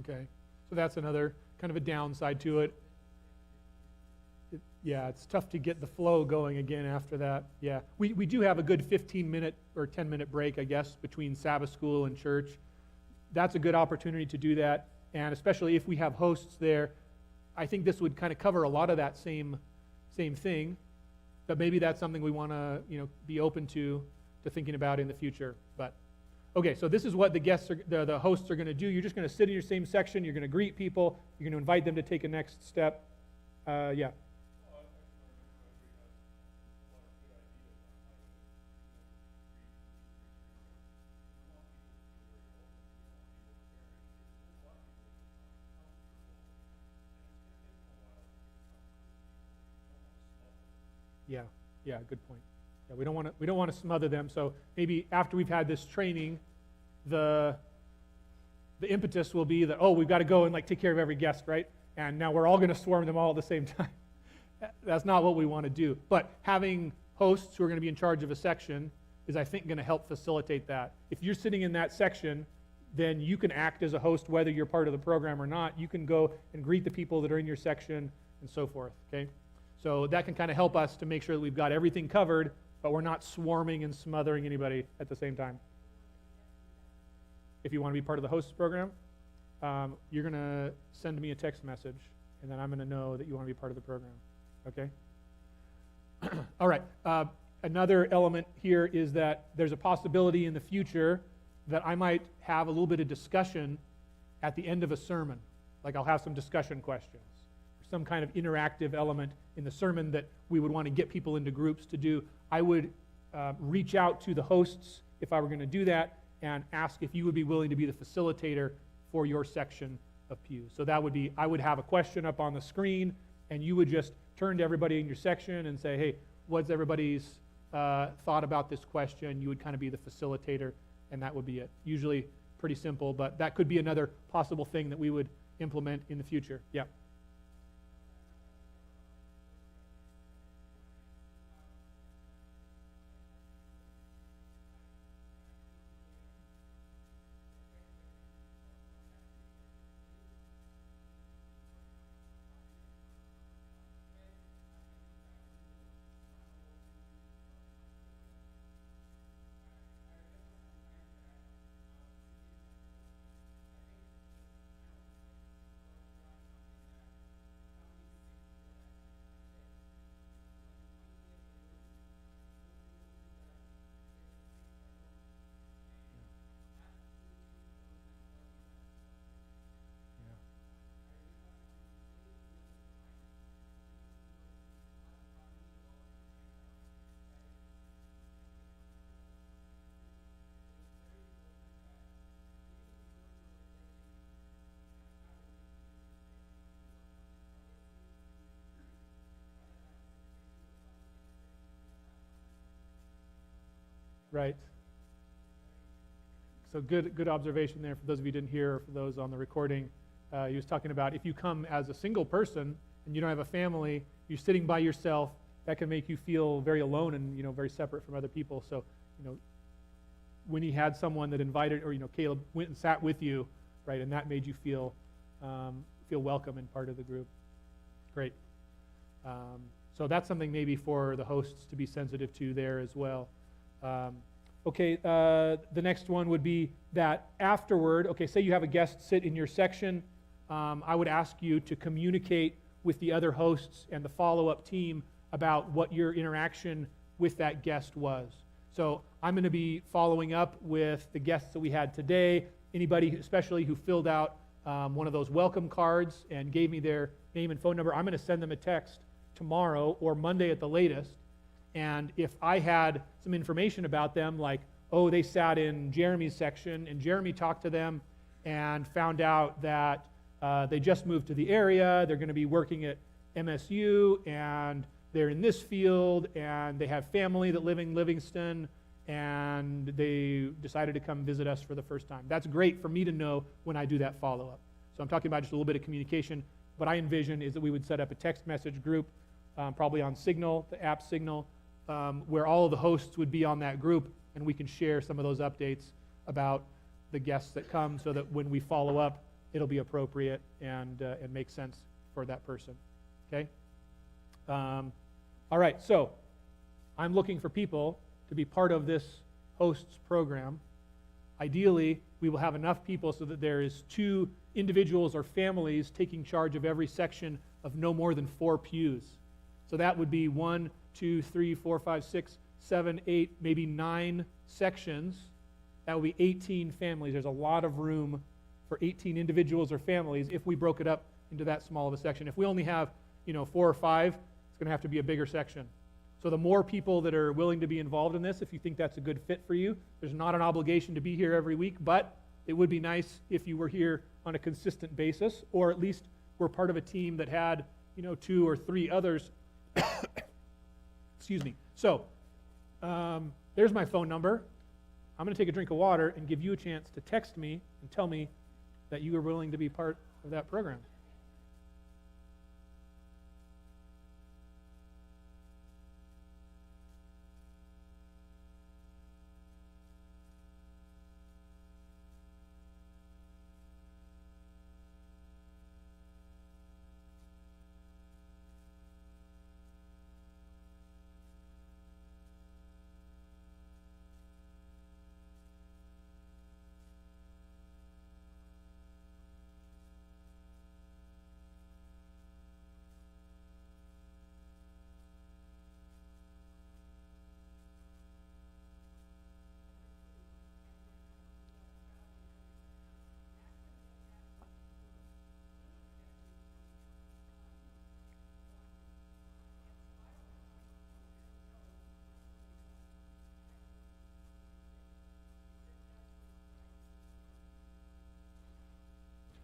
Okay, so that's another kind of a downside to it. Yeah, it's tough to get the flow going again after that. Yeah, we do have a good 15-minute or 10-minute break, I guess, between Sabbath school and church. That's a good opportunity to do that, and especially if we have hosts there, I think this would kind of cover a lot of that same thing, but maybe that's something we want to be open to thinking about in the future. But okay, so this is what the hosts are going to do. You're just going to sit in your same section. You're going to greet people. You're going to invite them to take a next step. Yeah. Yeah, good point. Yeah, we don't want to smother them. So maybe after we've had this training, the impetus will be that, oh, we've got to go and take care of every guest, right? And now we're all going to swarm them all at the same time. That's not what we want to do. But having hosts who are going to be in charge of a section is, I think, going to help facilitate that. If you're sitting in that section, then you can act as a host whether you're part of the program or not. You can go and greet the people that are in your section and so forth, okay? So that can kind of help us to make sure that we've got everything covered, but we're not swarming and smothering anybody at the same time. If you want to be part of the hosts program, you're going to send me a text message, and then I'm going to know that you want to be part of the program, okay? All right. Another element here is that there's a possibility in the future that I might have a little bit of discussion at the end of a sermon. Like I'll have some discussion questions, some kind of interactive element in the sermon that we would want to get people into groups to do. I would reach out to the hosts if I were going to do that and ask if you would be willing to be the facilitator for your section of pews. So that would be, I would have a question up on the screen, and you would just turn to everybody in your section and say, hey, what's everybody's thought about this question? You would kind of be the facilitator, and that would be it. Usually pretty simple, but that could be another possible thing that we would implement in the future. Yeah. Right. So good observation there for those of you who didn't hear, or for those on the recording. He was talking about if you come as a single person and you don't have a family, you're sitting by yourself, that can make you feel very alone and very separate from other people. So when he had someone that invited, or Caleb went and sat with you, right, and that made you feel welcome and part of the group. Great. So that's something maybe for the hosts to be sensitive to there as well. The next one would be that afterward, say you have a guest sit in your section, I would ask you to communicate with the other hosts and the follow-up team about what your interaction with that guest was. So I'm going to be following up with the guests that we had today, anybody especially who filled out one of those welcome cards and gave me their name and phone number. I'm going to send them a text tomorrow or Monday at the latest. And if I had some information about them, like, oh, they sat in Jeremy's section, and Jeremy talked to them and found out that they just moved to the area, they're going to be working at MSU, and they're in this field, and they have family that live in Livingston, and they decided to come visit us for the first time. That's great for me to know when I do that follow-up. So I'm talking about just a little bit of communication. What I envision is that we would set up a text message group, probably on Signal, the app Signal, where all of the hosts would be on that group, and we can share some of those updates about the guests that come, so that when we follow up, it'll be appropriate and make sense for that person. Okay? All right, so I'm looking for people to be part of this hosts program. Ideally, we will have enough people so that there is 2 individuals or families taking charge of every section of no more than 4 pews. So that would be 1, 2, 3, 4, 5, 6, 7, 8, maybe 9 sections. That would be 18 families. There's a lot of room for 18 individuals or families if we broke it up into that small of a section. If we only have, 4 or 5, it's going to have to be a bigger section. So the more people that are willing to be involved in this, if you think that's a good fit for you, there's not an obligation to be here every week, but it would be nice if you were here on a consistent basis, or at least were part of a team that had, 2 or 3 others. Excuse me. So there's my phone number. I'm going to take a drink of water and give you a chance to text me and tell me that you are willing to be part of that program.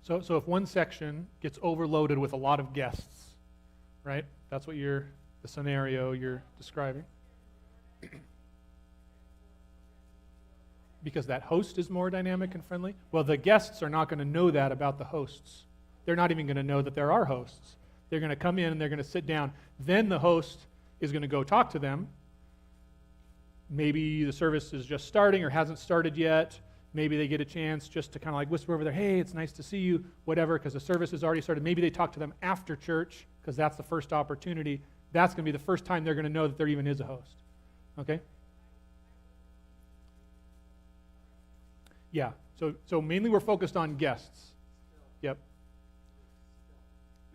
So if one section gets overloaded with a lot of guests, right? That's what the scenario you're describing. Because that host is more dynamic and friendly? Well, the guests are not going to know that about the hosts. They're not even going to know that there are hosts. They're going to come in and they're going to sit down. Then the host is going to go talk to them. Maybe the service is just starting or hasn't started yet. Maybe they get a chance just to kind of like whisper over there, hey, it's nice to see you, whatever, because the service has already started. Maybe they talk to them after church because that's the first opportunity. That's going to be the first time they're going to know that there even is a host. Okay? Yeah. So mainly we're focused on guests. Yep.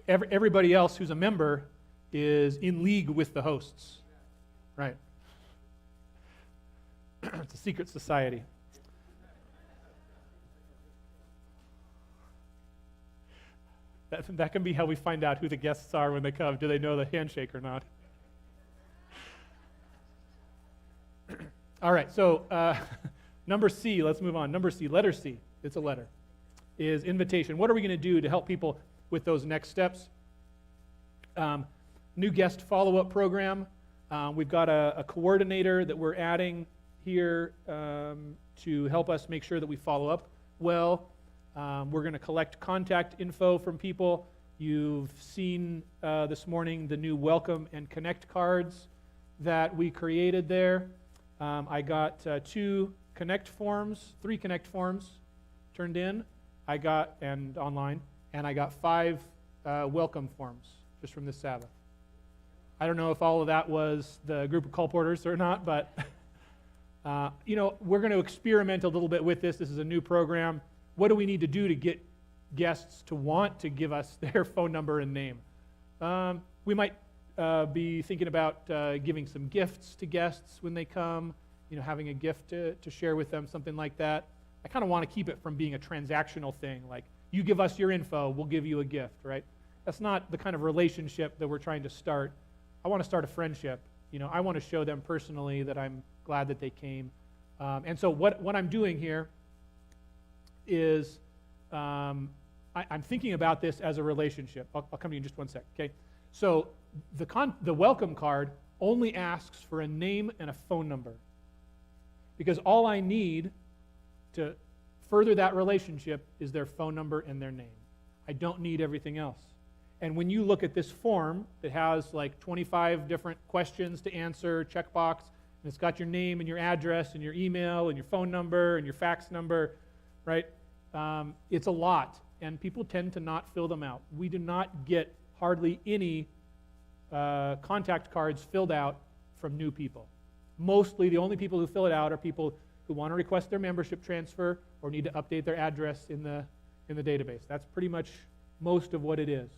Everybody else who's a member is in league with the hosts. Right. It's a secret society. That can be how we find out who the guests are when they come. Do they know the handshake or not? All right, so number C, let's move on. Number C, letter C, it's a letter, is invitation. What are we going to do to help people with those next steps? New guest follow-up program. We've got a coordinator that we're adding here to help us make sure that we follow up well. We're going to collect contact info from people. You've seen this morning the new welcome and connect cards that we created there. I got 3 connect forms turned in. And online, and I got 5 welcome forms just from this Sabbath. I don't know if all of that was the group of colporteurs or not, but we're going to experiment a little bit with this. This is a new program. What do we need to do to get guests to want to give us their phone number and name? We might be thinking about giving some gifts to guests when they come, having a gift to share with them, something like that. I kind of want to keep it from being a transactional thing, like you give us your info, we'll give you a gift, right? That's not the kind of relationship that we're trying to start. I want to start a friendship. I want to show them personally that I'm glad that they came. And so what I'm doing here is I'm thinking about this as a relationship. I'll come to you in just one sec, okay? So the welcome card only asks for a name and a phone number, because all I need to further that relationship is their phone number and their name. I don't need everything else. And when you look at this form that has like 25 different questions to answer, checkbox, and it's got your name and your address and your email and your phone number and your fax number, right? It's a lot, and people tend to not fill them out. We do not get hardly any contact cards filled out from new people. Mostly the only people who fill it out are people who want to request their membership transfer or need to update their address in the database. That's pretty much most of what it is.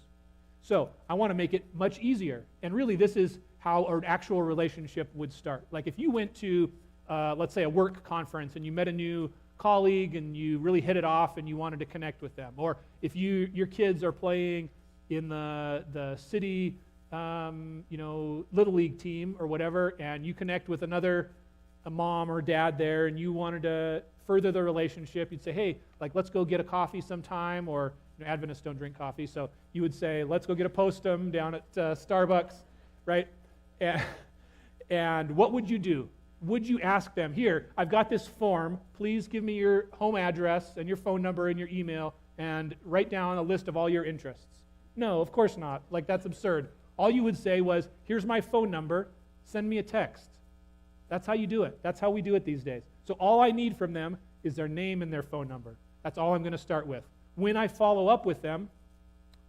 So I want to make it much easier. And really this is how an actual relationship would start. Like if you went to, let's say, a work conference and you met a new colleague and you really hit it off and you wanted to connect with them. Or if your kids are playing in the city Little League team or whatever, and you connect with a mom or dad there, and you wanted to further the relationship, you'd say, hey, like, let's go get a coffee sometime, or Adventists don't drink coffee, so you would say, let's go get a Postum down at Starbucks, right? And what would you do? Would you ask them, here, I've got this form, please give me your home address and your phone number and your email, and write down a list of all your interests? No, of course not. Like, that's absurd. All you would say was, here's my phone number, send me a text. That's how you do it. That's how we do it these days. So all I need from them is their name and their phone number. That's all I'm going to start with. When I follow up with them,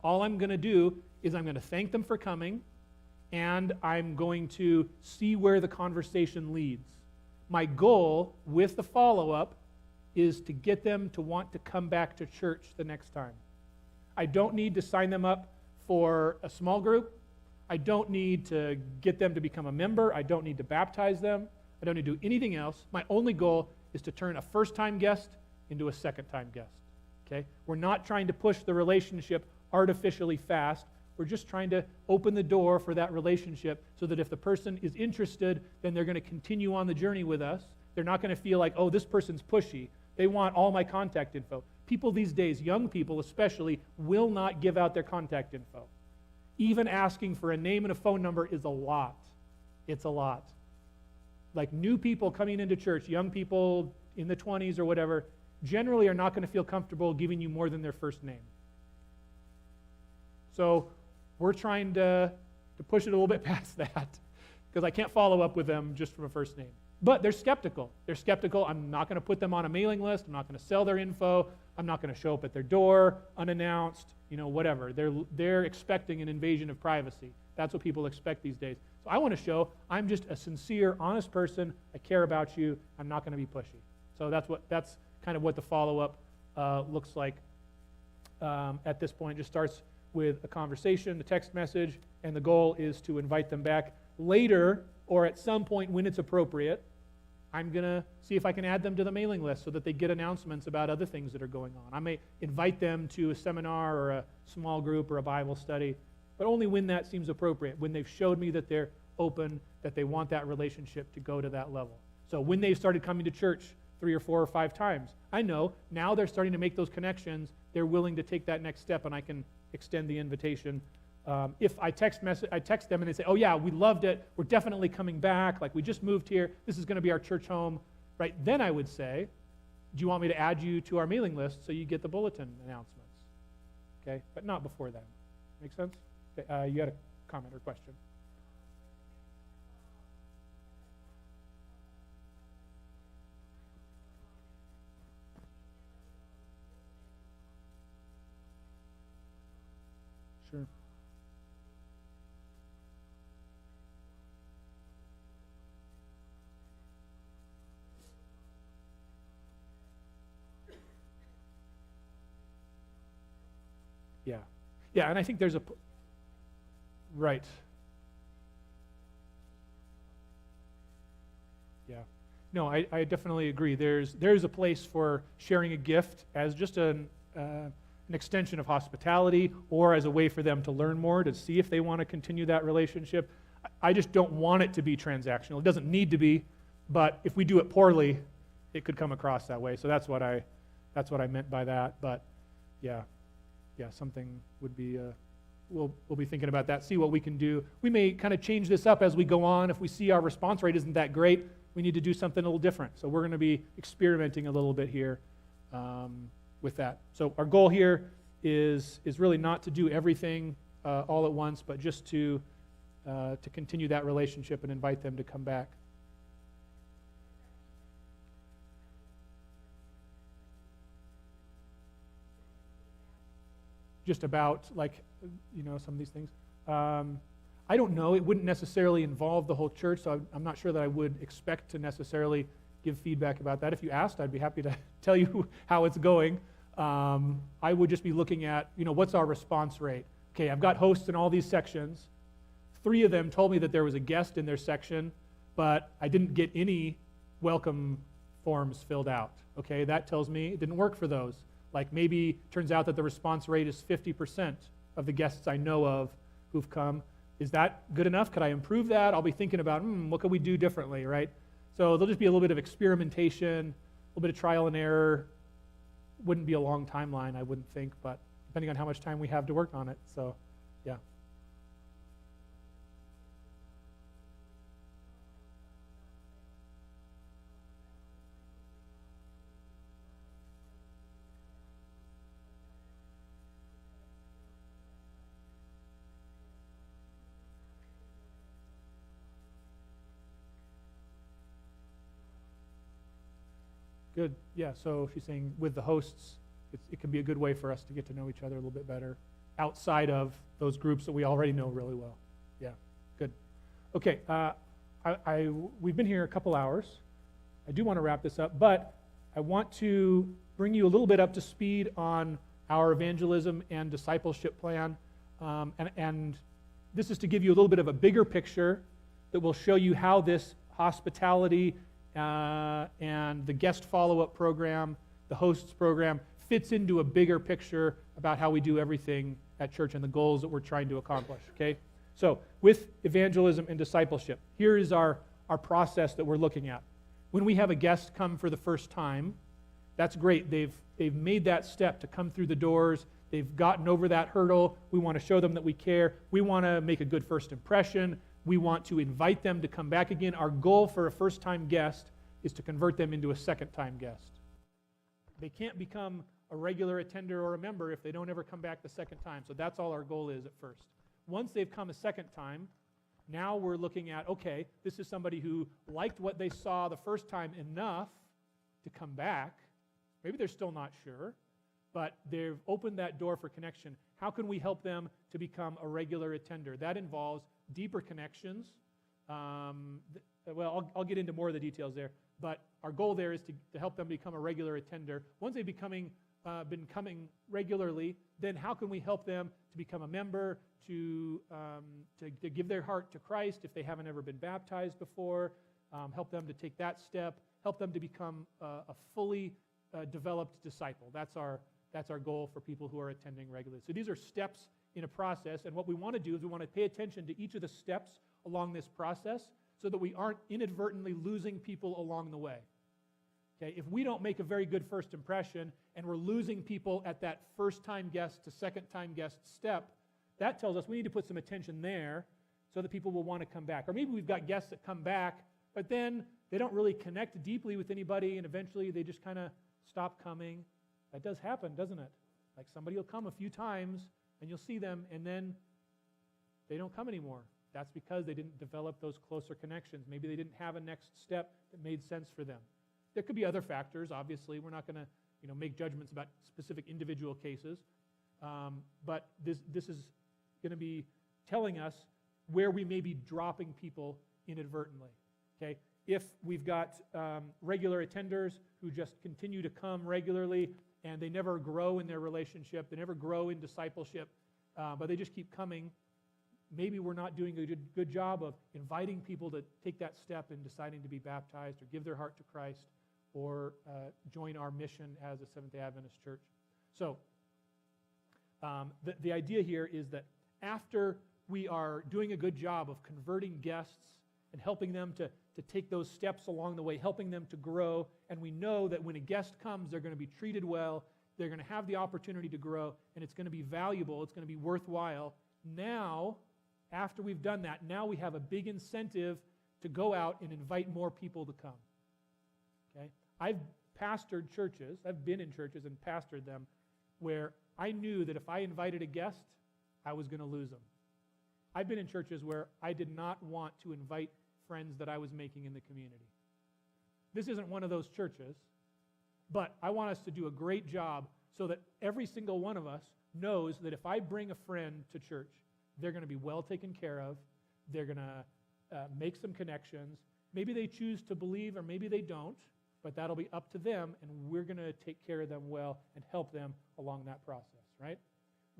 all I'm going to do is I'm going to thank them for coming, and I'm going to see where the conversation leads. My goal with the follow-up is to get them to want to come back to church the next time. I don't need to sign them up for a small group. I don't need to get them to become a member. I don't need to baptize them. I don't need to do anything else. My only goal is to turn a first-time guest into a second-time guest. Okay? We're not trying to push the relationship artificially fast. We're just trying to open the door for that relationship so that if the person is interested, then they're going to continue on the journey with us. They're not going to feel like, oh, this person's pushy. They want all my contact info. People these days, young people especially, will not give out their contact info. Even asking for a name and a phone number is a lot. It's a lot. Like new people coming into church, young people in the 20s or whatever, generally are not going to feel comfortable giving you more than their first name. So we're trying to push it a little bit past that, because I can't follow up with them just from a first name. But they're skeptical. They're skeptical. I'm not going to put them on a mailing list. I'm not going to sell their info. I'm not going to show up at their door unannounced, whatever. They're expecting an invasion of privacy. That's what people expect these days. So I want to show I'm just a sincere, honest person. I care about you. I'm not going to be pushy. So that's kind of what the follow-up looks like at this point. It just starts with a conversation, the text message, and the goal is to invite them back later or at some point when it's appropriate. I'm going to see if I can add them to the mailing list so that they get announcements about other things that are going on. I may invite them to a seminar or a small group or a Bible study, but only when that seems appropriate, when they've showed me that they're open, that they want that relationship to go to that level. So when they've started coming to church 3 or 4 or 5 times, I know now they're starting to make those connections. They're willing to take that next step, and I can extend the invitation. If I text them and they say, oh yeah, we loved it, we're definitely coming back, like we just moved here, this is going to be our church home, right? Then I would say, do you want me to add you to our mailing list so you get the bulletin announcements? Okay, but not before then. Make sense? Okay, you had a comment or question? Sure. Yeah, and I think there's right. Yeah. No, I definitely agree. There's a place for sharing a gift as just an extension of hospitality or as a way for them to learn more, to see if they want to continue that relationship. I just don't want it to be transactional. It doesn't need to be, but if we do it poorly, it could come across that way. So that's what I meant by that. But yeah, something would be, we'll be thinking about that, see what we can do. We may kind of change this up as we go on. If we see our response rate isn't that great, we need to do something a little different. So we're going to be experimenting a little bit here with that. So our goal here is really not to do everything all at once, but just to continue that relationship and invite them to come back. Just about, like, some of these things. I don't know. It wouldn't necessarily involve the whole church, so I'm not sure that I would expect to necessarily give feedback about that. If you asked, I'd be happy to tell you how it's going. I would just be looking at, what's our response rate? Okay, I've got hosts in all these sections. 3 of them told me that there was a guest in their section, but I didn't get any welcome forms filled out. Okay, that tells me it didn't work for those. Like maybe turns out that the response rate is 50% of the guests I know of who've come. Is that good enough? Could I improve that? I'll be thinking about, what could we do differently, right? So there'll just be a little bit of experimentation, a little bit of trial and error. Wouldn't be a long timeline, I wouldn't think, but depending on how much time we have to work on it. So, yeah. Good. Yeah, so she's saying with the hosts, it can be a good way for us to get to know each other a little bit better outside of those groups that we already know really well. Yeah, good. Okay, we've been here a couple hours. I do want to wrap this up, but I want to bring you a little bit up to speed on our evangelism and discipleship plan. And this is to give you a little bit of a bigger picture that will show you how this hospitality and the guest follow-up program, the hosts program, fits into a bigger picture about how we do everything at church and the goals that we're trying to accomplish, okay? So with evangelism and discipleship, here is our process that we're looking at. When we have a guest come for the first time, that's great. They've made that step to come through the doors. They've gotten over that hurdle. We want to show them that we care. We want to make a good first impression. We want to invite them to come back again. Our goal for a first-time guest is to convert them into a second-time guest. They can't become a regular attender or a member if they don't ever come back the second time. So that's all our goal is at first. Once they've come a second time, now we're looking at, okay, this is somebody who liked what they saw the first time enough to come back. Maybe they're still not sure, but they've opened that door for connection. How can we help them to become a regular attender? That involves deeper connections. Well, I'll get into more of the details there, but our goal there is to help them become a regular attender. Once they've been coming regularly, then how can we help them to become a member, to give their heart to Christ if they haven't ever been baptized before, help them to take that step, help them to become a fully developed disciple. That's our goal for people who are attending regularly. So these are steps in a process, and what we want to do is we want to pay attention to each of the steps along this process so that we aren't inadvertently losing people along the way. Okay, if we don't make a very good first impression and we're losing people at that first-time guest to second-time guest step, that tells us we need to put some attention there so that people will want to come back. Or maybe we've got guests that come back, but then they don't really connect deeply with anybody, and eventually they just kind of stop coming. That does happen, doesn't it? Like somebody will come a few times, and you'll see them, and then they don't come anymore. That's because they didn't develop those closer connections. Maybe they didn't have a next step that made sense for them. There could be other factors, obviously. We're not going to make judgments about specific individual cases. But this is going to be telling us where we may be dropping people inadvertently. Okay? If we've got regular attenders who just continue to come regularly and they never grow in their relationship, they never grow in discipleship, but they just keep coming, maybe we're not doing a good job of inviting people to take that step in deciding to be baptized or give their heart to Christ or join our mission as a Seventh-day Adventist church. So the idea here is that after we are doing a good job of converting guests and helping them to take those steps along the way, helping them to grow, and we know that when a guest comes, they're going to be treated well, they're going to have the opportunity to grow, and it's going to be valuable, it's going to be worthwhile. Now, after we've done that, now we have a big incentive to go out and invite more people to come. Okay? I've pastored churches, I've been in churches and pastored them, where I knew that if I invited a guest, I was going to lose them. I've been in churches where I did not want to invite friends that I was making in the community. This isn't one of those churches, but I want us to do a great job so that every single one of us knows that if I bring a friend to church, they're going to be well taken care of, They're going to make some connections. Maybe they choose to believe or maybe they don't, but that'll be up to them, and we're going to take care of them well and help them along that process, right?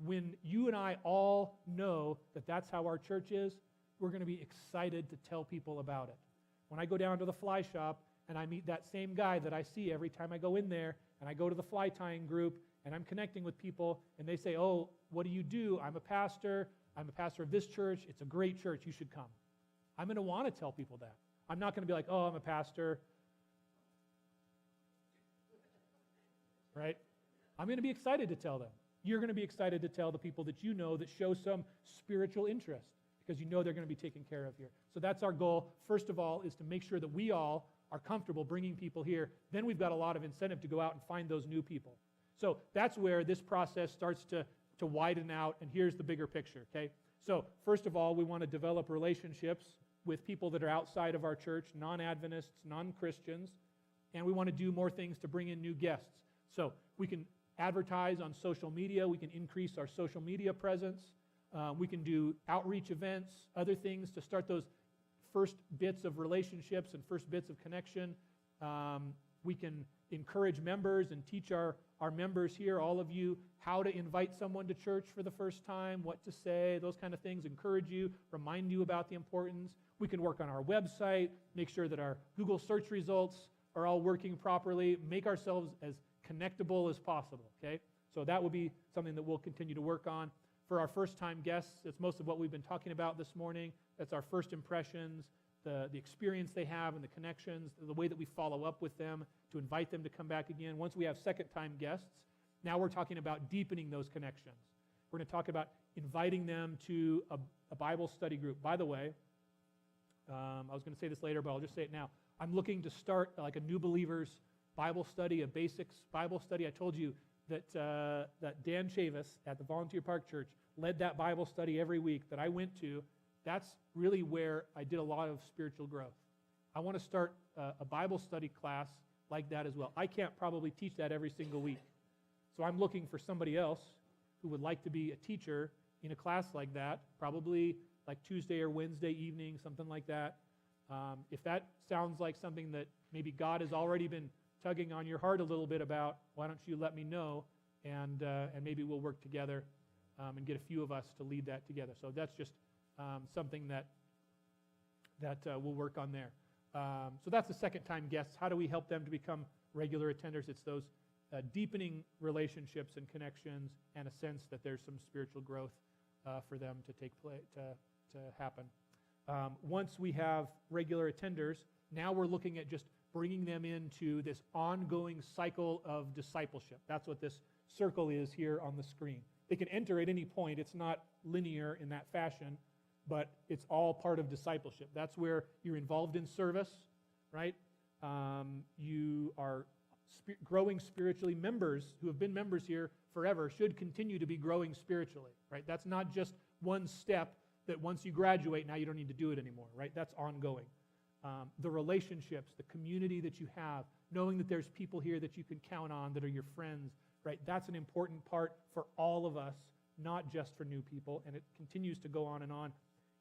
When you and I all know that that's how our church is, we're going to be excited to tell people about it. When I go down to the fly shop and I meet that same guy that I see every time I go in there, and I go to the fly tying group and I'm connecting with people and they say, oh, what do you do? I'm a pastor of this church. It's a great church. You should come. I'm going to want to tell people that. I'm not going to be like, oh, I'm a pastor. Right? I'm going to be excited to tell them. You're going to be excited to tell the people that you know that show some spiritual interest because you know they're going to be taken care of here. So that's our goal. First of all, is to make sure that we all are comfortable bringing people here. Then we've got a lot of incentive to go out and find those new people. So that's where this process starts to widen out, and here's the bigger picture, okay? So first of all, we want to develop relationships with people that are outside of our church, non-Adventists, non-Christians, and we want to do more things to bring in new guests. So we can advertise on social media, we can increase our social media presence, we can do outreach events, other things to start those first bits of relationships and first bits of connection. We can encourage members and teach our members here, all of you, how to invite someone to church for the first time, what to say, those kind of things, encourage you, remind you about the importance. We can work on our website, make sure that our Google search results are all working properly, make ourselves as connectable as possible, okay? So that will be something that we'll continue to work on. For our first-time guests, it's most of what we've been talking about this morning. That's our first impressions, the experience they have and the connections, the way that we follow up with them to invite them to come back again. Once we have second-time guests, now we're talking about deepening those connections. We're going to talk about inviting them to a Bible study group. By the way, I was going to say this later, but I'll just say it now. I'm looking to start like a new believers Bible study, a basics Bible study. I told you that Dan Chavis at the Volunteer Park Church led that Bible study every week that I went to. That's really where I did a lot of spiritual growth. I want to start a Bible study class like that as well. I can't probably teach that every single week. So I'm looking for somebody else who would like to be a teacher in a class like that, probably like Tuesday or Wednesday evening, something like that. If that sounds like something that maybe God has already been tugging on your heart a little bit about, why don't you let me know, and maybe we'll work together and get a few of us to lead that together. So that's just something that we'll work on there. So that's the second-time guests. How do we help them to become regular attenders? It's those deepening relationships and connections and a sense that there's some spiritual growth for them to take place, to happen. Once we have regular attenders, now we're looking at just bringing them into this ongoing cycle of discipleship. That's what this circle is here on the screen. They can enter at any point. It's not linear in that fashion, but it's all part of discipleship. That's where you're involved in service, right? You are growing spiritually. Members who have been members here forever should continue to be growing spiritually, right? That's not just one step that once you graduate, now you don't need to do it anymore, right? That's ongoing. The relationships, the community that you have, knowing that there's people here that you can count on that are your friends, right? That's an important part for all of us, not just for new people, and it continues to go on.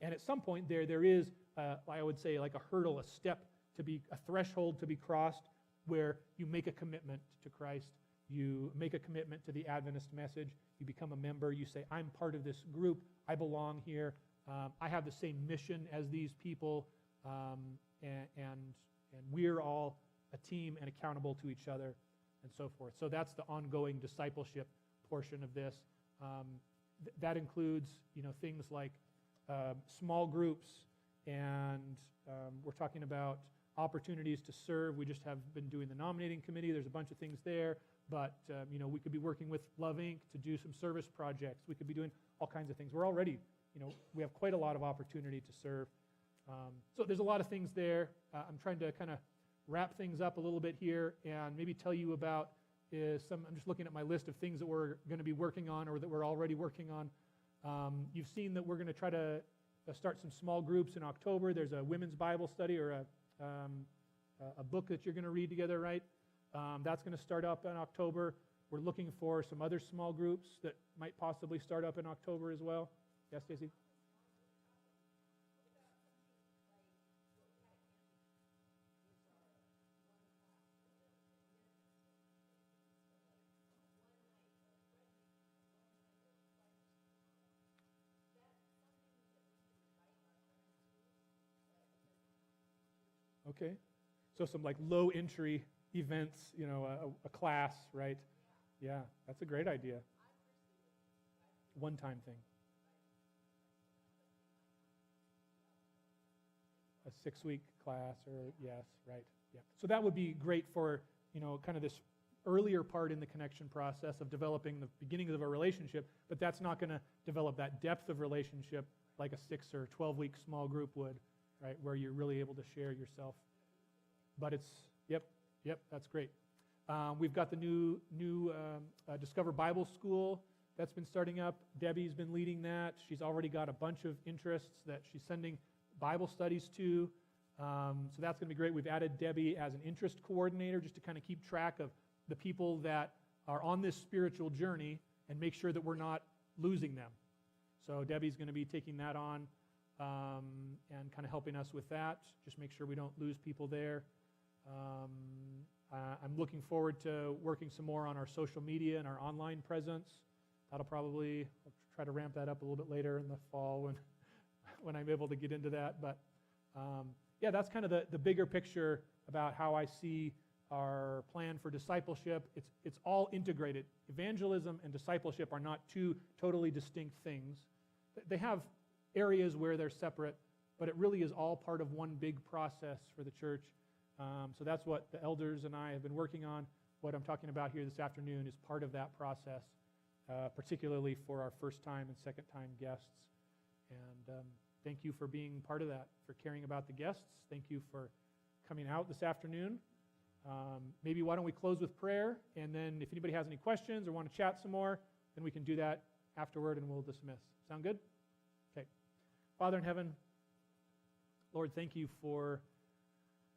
And at some point there is, I would say, like a hurdle, a step to be, a threshold to be crossed where you make a commitment to Christ, you make a commitment to the Adventist message, you become a member, you say, I'm part of this group, I belong here, I have the same mission as these people, and we're all a team and accountable to each other, and so forth. So that's the ongoing discipleship portion of this. That includes, things like small groups, and we're talking about opportunities to serve. We just have been doing the nominating committee. There's a bunch of things there, but we could be working with Love Inc. to do some service projects. We could be doing all kinds of things. We're already, we have quite a lot of opportunity to serve. So there's a lot of things there. I'm trying to kind of wrap things up a little bit here and maybe tell you about I'm just looking at my list of things that we're going to be working on or that we're already working on. You've seen that we're going to try to start some small groups in October. There's a women's Bible study or a book that you're going to read together, right? That's going to start up in October. We're looking for some other small groups that might possibly start up in October as well. Yes, Stacy? Okay. So some like low entry events, a class, right? Yeah, that's a great idea. One-time thing. A 6-week class, or yes, right. Yeah. So that would be great for, kind of this earlier part in the connection process of developing the beginnings of a relationship, but that's not going to develop that depth of relationship like a 6 or 12-week small group would, right, where you're really able to share yourself. But it's, yep, that's great. We've got the new Discover Bible School that's been starting up. Debbie's been leading that. She's already got a bunch of interests that she's sending Bible studies to. So that's going to be great. We've added Debbie as an interest coordinator just to kind of keep track of the people that are on this spiritual journey and make sure that we're not losing them. So Debbie's going to be taking that on and kind of helping us with that. Just make sure we don't lose people there. I'm looking forward to working some more on our social media and our online presence. I'll try to ramp that up a little bit later in the fall when I'm able to get into that. But that's kind of the bigger picture about how I see our plan for discipleship. It's all integrated. Evangelism and discipleship are not two totally distinct things. They have areas where they're separate, but it really is all part of one big process for the church. So that's what the elders and I have been working on. What I'm talking about here this afternoon is part of that process, particularly for our first-time and second-time guests. And thank you for being part of that, for caring about the guests. Thank you for coming out this afternoon. Maybe why don't we close with prayer, and then if anybody has any questions or want to chat some more, then we can do that afterward and we'll dismiss. Sound good? Okay. Father in heaven, Lord, thank you for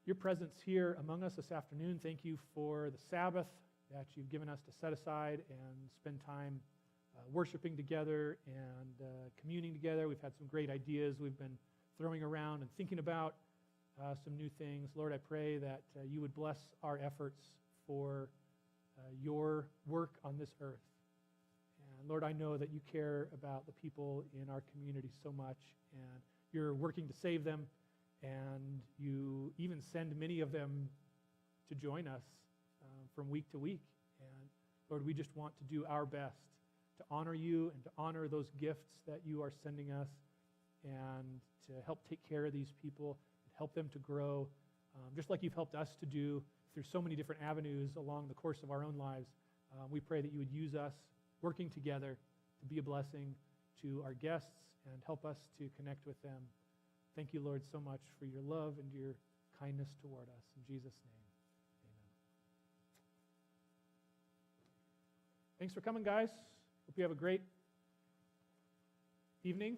your presence here among us this afternoon. Thank you for the Sabbath that you've given us to set aside and spend time worshiping together and communing together. We've had some great ideas we've been throwing around and thinking about some new things. Lord, I pray that you would bless our efforts for your work on this earth. And Lord, I know that you care about the people in our community so much, and you're working to save them, and you even send many of them to join us from week to week. And Lord, we just want to do our best to honor you and to honor those gifts that you are sending us, and to help take care of these people, help them to grow, just like you've helped us to do through so many different avenues along the course of our own lives. We pray that you would use us working together to be a blessing to our guests and help us to connect with them. Thank you, Lord, so much for your love and your kindness toward us. In Jesus' name, amen. Thanks for coming, guys. Hope you have a great evening.